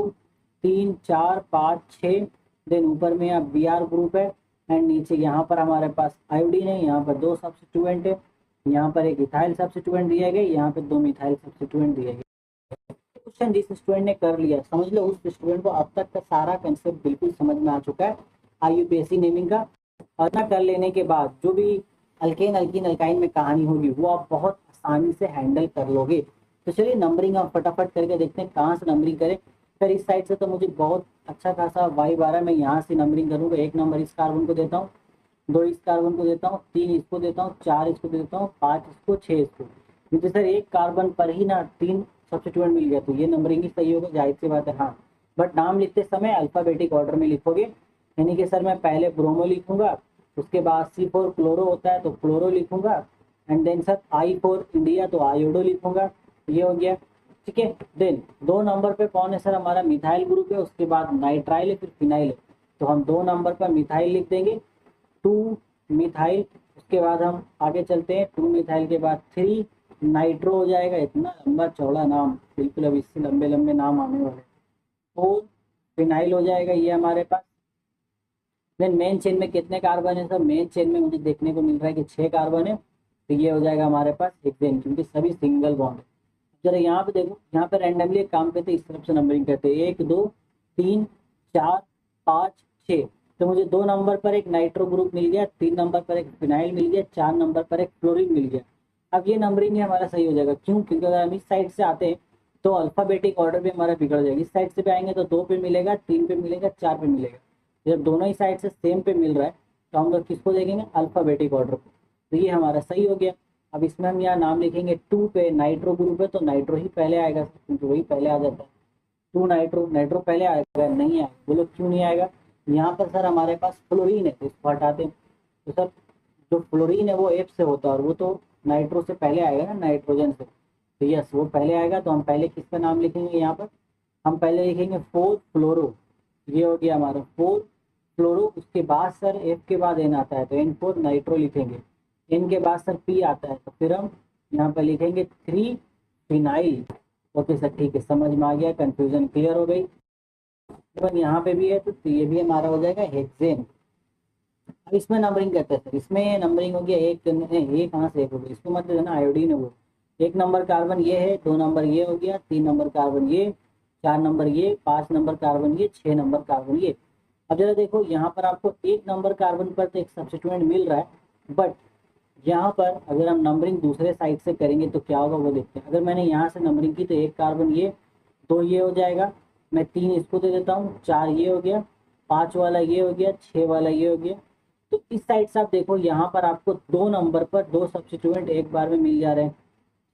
3 4 5 6, देन ऊपर में यहाँ Br ग्रुप है, एंड नीचे यहाँ पर हमारे पास आयोडीन है। यहाँ पर 2 सब्स्टिट्यूएंट है, यहाँ पर एक इथाइल सब्स्टिट्यूएंट दिया गया, यहाँ पे 2 मिथाइल सब्स्टिट्यूएंट दिया गया। क्वेश्चन जिस स्टूडेंट ने कर लिया, समझ लो उस स्टूडेंट को अब तक का सारा कंसेप्ट बिल्कुल समझ में आ चुका है IUPAC नेमिंग का। और ना कर लेने के बाद जो भी अल्केन अल्कीन अल्काइन में कहानी होगी वो आप बहुत आसानी से हैंडल कर लोगे। तो चलिए नंबरिंग आप फटाफट करके देखते हैं कहाँ से नंबरिंग करें। फिर इस साइड से तो मुझे बहुत अच्छा खासा वाइब आ रहा है, मैं यहाँ से नंबरिंग करूँगा। 1 नंबर इस कार्बन को देता हूँ, 2 इस कार्बन को देता हूँ, 3 इसको देता हूँ, 4 इसको देता हूँ, 5 इसको, 6 इसको। मुझे सर एक कार्बन पर ही ना 3 सब्स्टिट्यूएंट मिल गया, तो ये नंबरिंग ही सही होगा, जाहिर सी बात है। हाँ, बट नाम लिखते समय अल्फाबेटिक ऑर्डर में लिखोगे, यानी कि सर मैं पहले ब्रोमो लिखूंगा, उसके बाद C4 क्लोरो होता है तो क्लोरो लिखूंगा, and then sir I for India तो आयोडो लिखूंगा, ये हो गया, ठीक है। देन 2 नंबर पे कौन है सर? हमारा मिथाइल ग्रुप है, उसके बाद नाइट्राइल है, फिर फिनाइल है, तो हम 2 नंबर पर मिथाइल लिख देंगे, 2 मिथाइल। उसके बाद हम आगे चलते हैं, 2 मिथाइल के बाद 3 नाइट्रो हो जाएगा। इतना लंबा चौड़ा नाम, बिल्कुल अब इससे लंबे लंबे नाम आने वाले। 4 फिनाइल हो जाएगा ये हमारे पास। देन मेन चेन में कितने कार्बन है सर? मेन चेन में मुझे देखने को मिल रहा है कि 6 कार्बन है, तो ये हो जाएगा हमारे पास हेक्सेन, क्योंकि सभी सिंगल बॉन्ड है। जरा यहाँ पे देखो, यहाँ पे रैंडमली एक काम करते हैं, इस तरफ से नंबरिंग करते हैं, 1 2 3 4 5 6। तो मुझे 2 नंबर पर एक नाइट्रो ग्रुप मिल गया, 3 नंबर पर एक फिनाइल मिल गया, 4 नंबर पर एक क्लोरीन मिल गया। अब ये नंबरिंग है हमारा सही हो जाएगा, क्यों? क्योंकि अगर हम इस साइड से आते हैं तो अल्फाबेटिक ऑर्डर भी हमारा बिगड़ जाएगा। इस साइड से भी आएंगे तो 2 पे मिलेगा, 3 पे मिलेगा, 4 पे मिलेगा। जब दोनों ही साइड से सेम पे मिल रहा है तो हम लोग किसको देखेंगे? अल्फाबेटिक ऑर्डर को। तो ये हमारा सही हो गया। अब इसमें हम यहाँ नाम लिखेंगे, 2 पे नाइट्रो ग्रुप है तो नाइट्रो ही पहले आएगा, क्योंकि वही पहले आ जाता है। 2 नाइट्रो, नाइट्रो पहले आएगा, नहीं आएगा, बोलो क्यों नहीं आएगा? यहाँ पर सर हमारे पास फ्लोरीन है तो इसको हटाते हैं, तो सर जो फ्लोरीन है वो F से होता है और वो तो नाइट्रो से पहले आएगा ना, नाइट्रोजन से, तो यस वो पहले आएगा। तो हम पहले किसका नाम लिखेंगे? यहाँ पर हम पहले लिखेंगे 4 फ्लोरो, ये हो गया हमारा 4 फ्लोरो। उसके बाद सर F के बाद N आता है तो N4 नाइट्रो लिखेंगे, N के बाद सर P आता है तो फिर हम यहाँ पर लिखेंगे 3 फिनाइल। ओके सर, ठीक है, समझ में आ गया, कंफ्यूजन क्लियर हो गई। तो यहाँ पे भी है तो ये भी हमारा हो जाएगा हेक्सेन। अब इसमें नंबरिंग करते हैं सर, इसमें नंबरिंग हो गया एक, ये कहाँ से एक हो गया? इसको मतलब है ना आयोडीन है वो। 1 नंबर कार्बन ये है, 2 नंबर ये हो गया, 3 नंबर कार्बन ये, 4 नंबर ये, 5 नंबर कार्बन ये, 6 नंबर कार्बन ये। अब जरा देखो यहाँ पर आपको 1 नंबर कार्बन पर तो एक सब्स्टिट्यूएंट मिल रहा है, बट यहाँ पर अगर हम नंबरिंग दूसरे साइड से करेंगे तो क्या होगा वो देखते हैं। अगर मैंने यहाँ से नंबरिंग की तो 1 कार्बन ये, 2 ये हो जाएगा, मैं 3 इसको दे देता हूँ, 4 ये हो गया, 5 वाला ये हो गया, 6 वाला ये हो गया। तो इस साइड से आप देखो यहाँ पर आपको 2 नंबर पर 2 सब्स्टिट्यूएंट एक बार में मिल जा रहे हैं,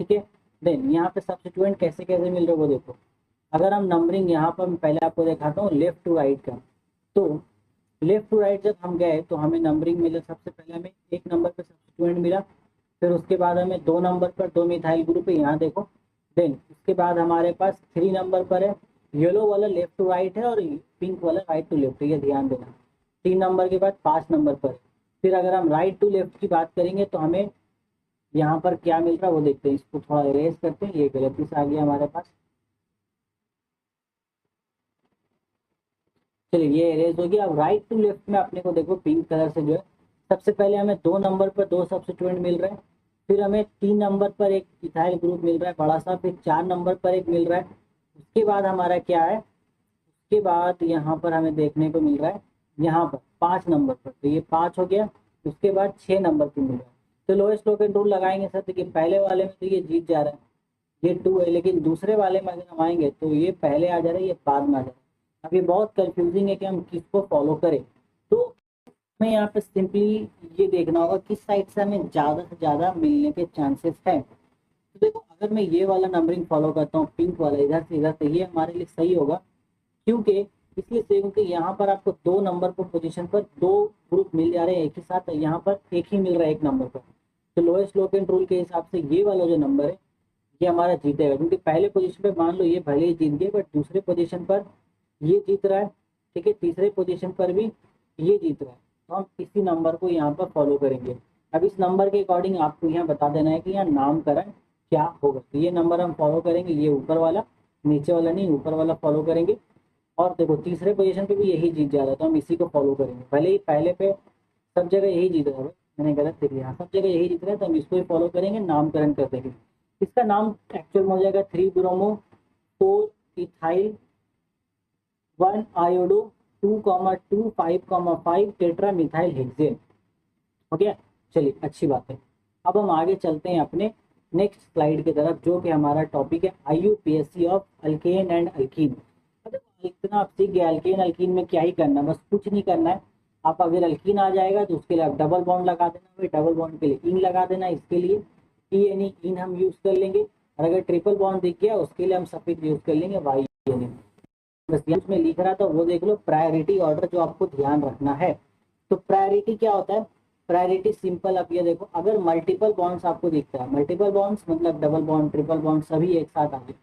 ठीक है। देन यहाँ पे सब्स्टिट्यूएंट कैसे कैसे मिल रहे हैं वो देखो। अगर हम नंबरिंग यहाँ पर मैं पहले आपको दिखाता हूँ लेफ्ट टू राइट का, तो लेफ्ट टू राइट जब हम गए तो हमें नंबरिंग मिला, सबसे पहले हमें एक नंबर पर सब्स्टिट्यूएंट मिला, फिर उसके बाद हमें 2 नंबर पर 2 मिथाइल ग्रुप है, यहाँ देखो। देन उसके बाद हमारे पास 3 नंबर पर है, येलो वाला लेफ्ट टू राइट है और पिंक वाला राइट टू लेफ्ट है, ये ध्यान देना। 3 नंबर के बाद 5 नंबर पर है। फिर अगर हम राइट टू लेफ्ट की बात करेंगे तो हमें यहाँ पर क्या मिल रहा है वो देखते हैं। इसको थोड़ा इरेज करते हैं, ये गलती से आ गया हमारे पास। चलिए ये इरेज हो गया। अब राइट टू लेफ्ट में अपने को देखो पिंक कलर से जो है, सबसे पहले हमें 2 नंबर पर 2 सब्स्टिट्यूएंट मिल रहे हैं, फिर हमें 3 नंबर पर एक इथाइल ग्रुप मिल रहा है बड़ा सा, फिर 4 नंबर पर एक मिल रहा है। उसके बाद हमारा क्या है, उसके बाद यहाँ पर हमें देखने को मिल रहा है यहाँ पर 5 नंबर पर, तो ये 5 हो गया। उसके बाद 6 नंबर पर मिल रहा है। तो लोएस्ट टोकन रूल लगाएंगे सर, देखिए पहले वाले में तो ये जीत जा रहा है, ये 2 है, लेकिन दूसरे वाले में अगर हम आएंगे तो ये पहले आ जा रहा है, ये बाद में आ जा रहा है। अब ये बहुत कंफ्यूजिंग है कि हम किसको फॉलो करें। तो हमें यहाँ पे सिंपली ये देखना होगा किस साइड से हमें ज़्यादा से ज़्यादा मिलने के चांसेस हैं। तो देखो अगर मैं ये वाला नंबरिंग फॉलो करता हूँ, पिंक वाला इधर से ये हमारे लिए सही होगा। क्योंकि इसलिए सही, क्योंकि यहाँ पर आपको 2 नंबर पर पोजीशन पर 2 ग्रुप मिल जा रहे हैं एक ही साथ, यहाँ पर एक ही मिल रहा है एक नंबर पर। तो लोएस्ट लोकेंट रूल के हिसाब से ये वाला जो नंबर है ये हमारा जीतेगा, क्योंकि पहले पोजीशन पे मान लो ये भले ही जीत गए, बट दूसरे पोजीशन पर ये जीत रहा है, ठीक है, तीसरे पोजीशन पर भी ये जीत रहा है। तो हम इसी नंबर को यहाँ पर फॉलो करेंगे। अब इस नंबर के अकॉर्डिंग आपको यहाँ बता देना है कि यहाँ नामकरण क्या होगा। तो ये नंबर हम फॉलो करेंगे, ये ऊपर वाला, नीचे वाला नहीं, ऊपर वाला फॉलो करेंगे। और देखो तीसरे पोजीशन पे भी यही जीत जा रहा है, तो हम इसी को फॉलो करेंगे। भले ही पहले पे सब जगह यही जीत रहा है, मैंने गलत लिख लिया, सब जगह यही जीत रहा है, तो हम इसको ही फॉलो करेंगे, नामकरण कर देंगे। इसका नाम एक्चुअल में हो जाएगा 3 bromo 4 ethyl 1 iodo 2,2 5,5 tetra methyl hexane. हो गया। चलिए अच्छी बात है। अब हम आगे चलते हैं अपने नेक्स्ट स्लाइड की तरफ, जो कि हमारा टॉपिक है IUPAC of alkane and alkyne. इतना आप सीख गए, अल्केन अल्कीन में क्या ही करना, बस कुछ नहीं करना है। आप अगर अल्कीन आ जाएगा तो उसके लिए आप डबल बॉन्ड लगा देना, वही डबल बॉन्ड के लिए इन लगा देना, इसके लिए ई यानी इन हम यूज कर लेंगे। और अगर ट्रिपल बॉन्ड दिख गया उसके लिए हम सफिक्स यूज कर लेंगे वाई यानी। बस ये उसमें लिख रहा था वो देख लो, प्रायोरिटी ऑर्डर जो आपको ध्यान रखना है। तो प्रायोरिटी क्या होता है, प्रायोरिटी सिंपल, अब ये देखो अगर मल्टीपल बॉन्ड्स आपको दिखता है, मल्टीपल बॉन्ड्स मतलब डबल बॉन्ड ट्रिपल बॉन्ड सभी एक साथ आ गए,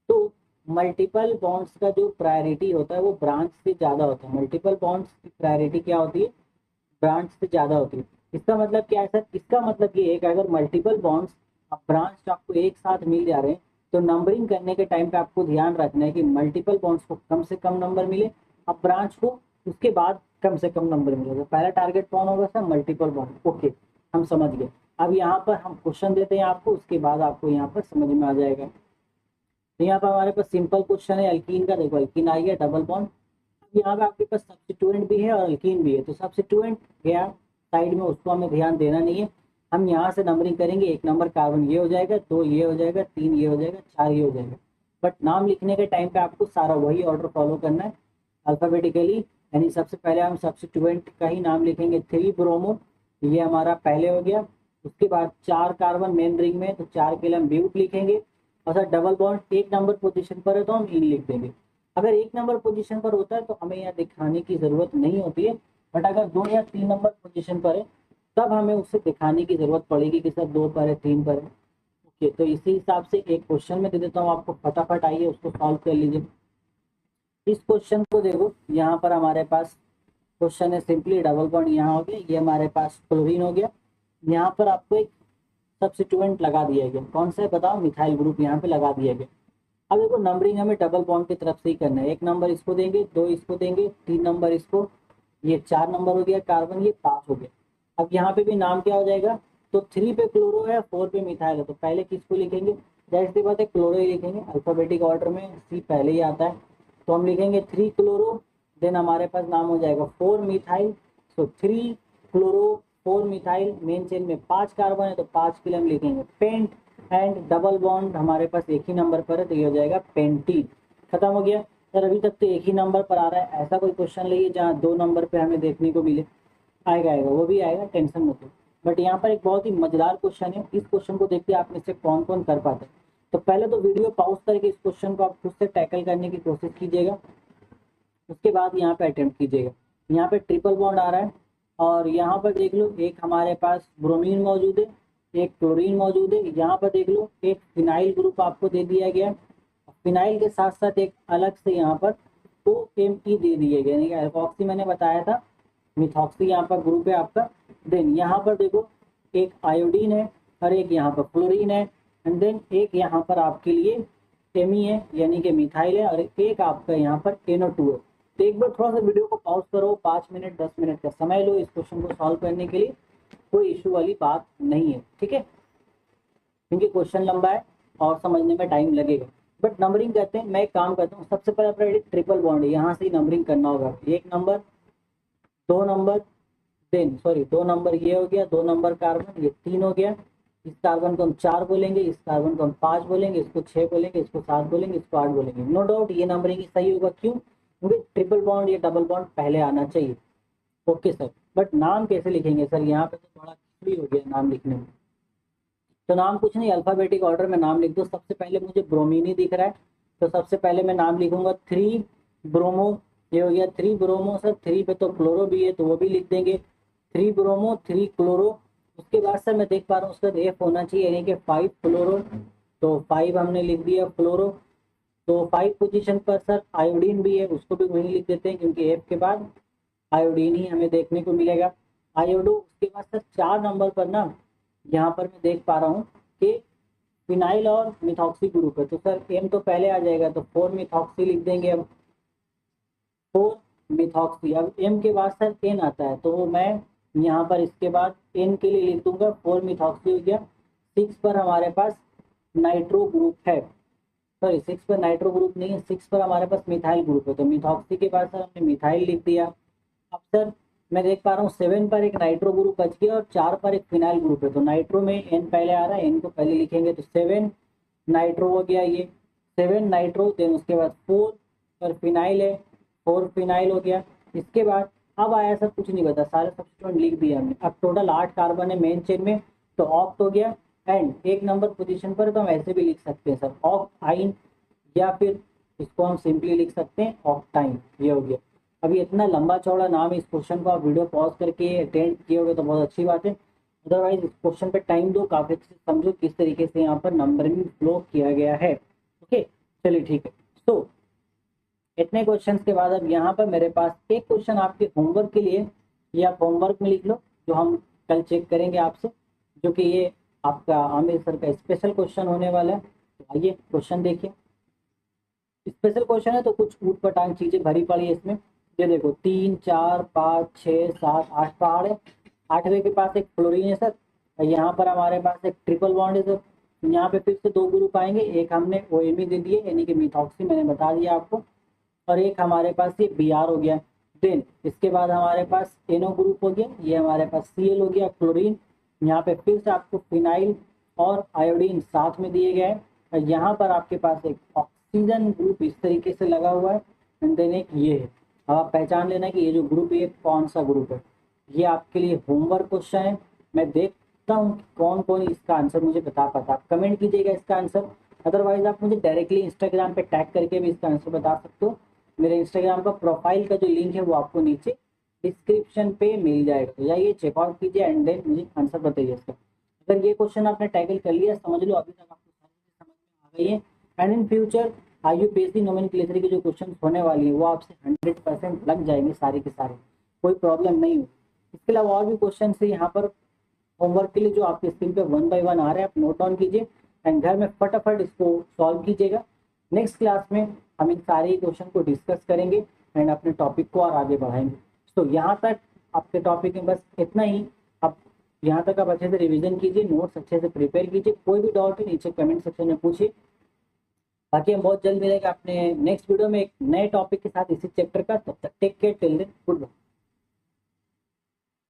तो मल्टीपल बॉन्ड्स का जो प्रायोरिटी होता है वो ब्रांच से ज़्यादा होता है। मल्टीपल बॉन्ड्स की प्रायोरिटी क्या होती है, ब्रांच से ज़्यादा होती है। इसका मतलब क्या है सर, इसका मतलब ये है कि अगर मल्टीपल बॉन्ड्स अब ब्रांच आपको एक साथ मिल जा रहे हैं, तो नंबरिंग करने के टाइम पे आपको ध्यान रखना है कि मल्टीपल बॉन्ड्स को कम से कम नंबर मिले, अब ब्रांच को उसके बाद कम से कम नंबर मिलेगा। पहला टारगेट कौन होगा सर, मल्टीपल बॉन्ड। ओके, हम समझ गए। अब यहाँ पर हम क्वेश्चन देते हैं आपको, उसके बाद आपको यहाँ पर समझ में आ जाएगा। तो यहाँ पर हमारे पास सिंपल क्वेश्चन है अल्कीन का, देखो अल्कीन आ गया डबल बॉन्ड। यहाँ पे आपके पास सब्स्टिट्यूएंट भी है और अल्कीन भी है, तो सब्स्टिट्यूएंट गया साइड में, उसको हमें ध्यान देना नहीं है। हम यहाँ से नंबरिंग करेंगे, 1 नंबर कार्बन ये हो जाएगा, 2 ये हो जाएगा, 3 ये हो जाएगा, 4 ये हो जाएगा। बट नाम लिखने के टाइम पे आपको सारा वही ऑर्डर फॉलो करना है अल्फाबेटिकली। यानी सबसे पहले हम सब्स्टिट्यूएंट का ही नाम लिखेंगे, 3 ब्रोमो, ये हमारा पहले हो गया। उसके बाद 4 कार्बन मेन रिंग में, तो 4 के लिए हम ब्यूट लिखेंगे। और sir double bond 1 number position पर है तो हम इन लिख देंगे। अगर 1 नंबर पोजीशन पर होता है तो हमें यहाँ दिखाने की जरूरत नहीं होती है, बट अगर 2 या 3 नंबर पोजीशन पर है तब हमें उसे दिखाने की जरूरत पड़ेगी कि सर 2 पर है, 3 पर है। ओके, तो इसी हिसाब से एक क्वेश्चन में दे देता हूँ आपको, फटाफट आइए उसको सॉल्व कर लीजिए। इस क्वेश्चन को देखो, यहाँ पर हमारे पास क्वेश्चन है सिंपली डबल बॉन्ड यहाँ हो गया, ये हमारे पास क्लोरीन हो गया। यहाँ पर आपको एक सब्स्टिट्यूएंट लगा दिया गया, कौन सा है बताओ, मिथाइल ग्रुप यहाँ पे लगा दिया गया। अब देखो नंबरिंग हमें डबल बॉन्ड की तरफ से ही करना है, 1 नंबर इसको देंगे, 2 इसको देंगे, 3 नंबर इसको, ये 4 नंबर हो गया कार्बन, ये 5 हो गया। अब यहाँ पे भी नाम क्या हो जाएगा, तो 3 पे क्लोरो है, 4 पे मिथाइल है, तो पहले किसको लिखेंगे, जाहिर सी बात है क्लोरो ही लिखेंगे, अल्फाबेटिक ऑर्डर में सी पहले ही आता है। तो हम लिखेंगे 3 क्लोरो, देन हमारे पास नाम हो जाएगा 4 मिथाइल। सो 3 क्लोरो 4 मिथाइल, मेन चेन में 5 कार्बन है तो 5 के लिए हम लिखेंगे पेंट। एंड डबल बॉन्ड हमारे पास एक ही नंबर पर है तो ये हो जाएगा पेंटीन। खत्म हो गया सर, अभी तक तो एक ही नंबर पर आ रहा है। ऐसा कोई क्वेश्चन लाइए जहाँ 2 नंबर पे हमें देखने को मिले, आएगा आएगा, वो भी आएगा, टेंशन मत लो। बट यहाँ पर एक बहुत ही मजेदार क्वेश्चन है, इस क्वेश्चन को देखते आप में से कौन कौन कर पाते हैं। तो पहले तो वीडियो पॉज करके इस क्वेश्चन को आप खुद से टैकल करने की कोशिश कीजिएगा, उसके बाद यहाँ पे अटेम्प्ट कीजिएगा। यहाँ पे ट्रिपल बॉन्ड आ रहा है और यहाँ पर देख लो एक हमारे पास ब्रोमीन मौजूद है, एक क्लोरीन मौजूद है। यहाँ पर देख लो एक फिनाइल ग्रुप आपको दे दिया गया, फिनाइल के साथ साथ एक अलग से यहाँ पर 2Me दे दिए गए, यानी अल्कोक्सी मैंने बताया था, मिथॉक्सी यहाँ पर ग्रुप है आपका। देन यहाँ पर देखो एक आयोडीन है और एक यहाँ पर क्लोरीन है, एंड देन एक यहाँ पर आपके लिए एमी है यानी कि मिथाइल है, और एक आपका यहाँ पर NO2 है। तो एक बार थोड़ा सा वीडियो को पॉज करो, 5 मिनट 10 मिनट का समय लो इस क्वेश्चन को सॉल्व करने के लिए, कोई इशू वाली बात नहीं है, ठीक है, क्योंकि क्वेश्चन लंबा है और समझने में टाइम लगेगा। बट नंबरिंग करते हैं, मैं एक काम करता हूँ, सबसे पहले अपना ट्रिपल बॉन्ड है, यहाँ से ही नंबरिंग करना होगा। 1 number, 2 number, then sorry 2 number ये हो गया, 2 नंबर कार्बन, ये 3 हो गया। इस कार्बन को हम 4 बोलेंगे, इस कार्बन को हम 5 बोलेंगे, इसको 6 बोलेंगे, इसको 7 बोलेंगे, इसको 8 बोलेंगे। नो डाउट ये नंबरिंग सही होगा, क्यों? क्योंकि ट्रिपल बॉन्ड या डबल बॉन्ड पहले आना चाहिए। ओके सर, बट नाम कैसे लिखेंगे सर? यहाँ पे तो थोड़ा खिचड़ी हो गया नाम लिखने में। तो नाम कुछ नहीं, अल्फाबेटिक ऑर्डर में नाम लिख दो। सबसे पहले मुझे ब्रोमीनी दिख रहा है, तो सबसे पहले मैं नाम लिखूंगा 3 ब्रोमो, ये हो गया 3 ब्रोमो। सर 3 पे तो क्लोरो भी है तो वो भी लिख देंगे, 3 ब्रोमो 3 क्लोरो। उसके बाद सर मैं देख पा रहा हूँ उसका F होना चाहिए यानी कि 5 क्लोरो, तो 5 हमने लिख दिया क्लोरो। तो 5 पोजीशन पर सर आयोडीन भी है, उसको भी वहीं लिख देते हैं क्योंकि F के बाद आयोडीन ही हमें देखने को मिलेगा, आयोडो। उसके बाद सर 4 नंबर पर ना यहाँ पर मैं देख पा रहा हूँ कि फिनाइल और मिथॉक्सी ग्रुप है, तो सर M तो पहले आ जाएगा, तो 4 मिथॉक्सी लिख देंगे हम, 4 मिथॉक्सी। अब M के बाद सर N आता है, तो मैं यहाँ पर इसके बाद N के लिए लिख दूंगा 4 मिथॉक्सी हो गया। 6 पर हमारे पास नाइट्रो ग्रुप है, सॉरी 6 पर नाइट्रो ग्रुप नहीं है, 6 पर हमारे पास मिथाइल ग्रुप है, तो मिथॉक्सी के बाद सर हमने मिथाइल लिख दिया। अब सर मैं देख पा रहा हूँ 7 पर एक नाइट्रो ग्रुप बच गया और 4 पर एक फिनाइल ग्रुप है, तो नाइट्रो में N पहले आ रहा है, N को पहले लिखेंगे, तो 7 नाइट्रो हो गया, ये 7 नाइट्रो। देन उसके बाद 4 पर फिनाइल है, 4 फिनाइल हो गया। इसके बाद अब आया सर कुछ नहीं बता, सारे सब्स्टिट्यूएंट लिख दिया हमने। अब टोटल 8 कार्बन है मेन चेन में, तो ऑक्ट हो गया। एंड 1 नंबर पोजीशन पर तो हम ऐसे भी लिख सकते हैं सर ऑक्ट आइन, या फिर इसको हम सिंपली लिख सकते हैं ऑक्टाइन, ये हो गया। अभी इतना लंबा चौड़ा नाम है, इस क्वेश्चन को आप वीडियो पॉज करके अटेंड किए होगे तो बहुत अच्छी बात है, अदरवाइज इस क्वेश्चन पे टाइम दो, काफी अच्छे से समझो किस तरीके से यहाँ पर नंबरिंग फ्लो किया गया है। ओके चलिए ठीक है। तो इतने क्वेश्चन के बाद अब यहाँ पर मेरे पास एक क्वेश्चन आपके होमवर्क के लिए, ये आप होमवर्क में लिख लो, जो हम कल चेक करेंगे आपसे, जो कि ये आपका आमिर सर का स्पेशल क्वेश्चन होने वाला है। तो आइए क्वेश्चन देखिए, स्पेशल क्वेश्चन है तो कुछ ऊट पटांग चीजें भरी पड़ी है इसमें। ये देखो 3 4 5 6 7 8 पहाड़ है, 8वें के पास एक फ्लोरीन है सर, और यहाँ पर हमारे पास एक ट्रिपल बॉन्ड है सर। यहाँ पे फिर से 2 ग्रुप आएंगे, एक हमने OMe दे दिए यानी कि मिथॉक्सी, मैंने बता दिया आपको, और एक हमारे पास ये Br हो गया। देन इसके बाद हमारे पास NO ग्रुप हो गया, ये हमारे पास Cl हो गया क्लोरीन। यहाँ पे फिर से आपको फिनाइल और आयोडीन साथ में दिए गए हैं, और यहाँ पर आपके पास एक ऑक्सीजन ग्रुप इस तरीके से लगा हुआ है, एंड देन एक ये है। अब आप पहचान लेना कि ये जो ग्रुप है कौन सा ग्रुप है। ये आपके लिए होमवर्क क्वेश्चन है, मैं देखता हूँ कौन कौन इसका आंसर मुझे बता पाता, आप कमेंट कीजिएगा इसका आंसर, अदरवाइज आप मुझे डायरेक्टली इंस्टाग्राम पे टैग करके भी इसका आंसर बता सकते हो। मेरे इंस्टाग्राम का प्रोफाइल का जो लिंक है वो आपको नीचे डिस्क्रिप्शन पे मिल जाएगा, तो जाइए चेकआउट कीजिए एंड देन मुझे आंसर बताइए इसका। अगर ये क्वेश्चन आपने टैकल कर लिया, समझ लो अभी तक आपको समझ में आ गई है, and in future IUPAC nomenclature की जो क्वेश्चन होने वाली है वो आपसे 100% लग जाएंगे सारे के सारे, कोई प्रॉब्लम नहीं हो। इसके अलावा और भी क्वेश्चन है यहाँ पर होमवर्क के लिए जो आपके स्क्रीन पे 1 बाय 1 आ रहे हैं, आप नोट डाउन कीजिए एंड घर में फटाफट इसको सॉल्व कीजिएगा। नेक्स्ट क्लास में हम इन सारे क्वेश्चन को डिस्कस करेंगे एंड अपने टॉपिक को और आगे बढ़ाएंगे। तो यहाँ तक आपके टॉपिक में बस इतना ही। अब यहाँ तक आप अच्छे से रिवीजन कीजिए, नोट्स अच्छे से प्रिपेयर कीजिए, कोई भी डाउट है नीचे कमेंट सेक्शन में पूछिए। बाकी हम बहुत जल्द मिलेंगे अपने नेक्स्ट वीडियो में एक नए टॉपिक के साथ इसी चैप्टर का, तब तक take care, till then good bye.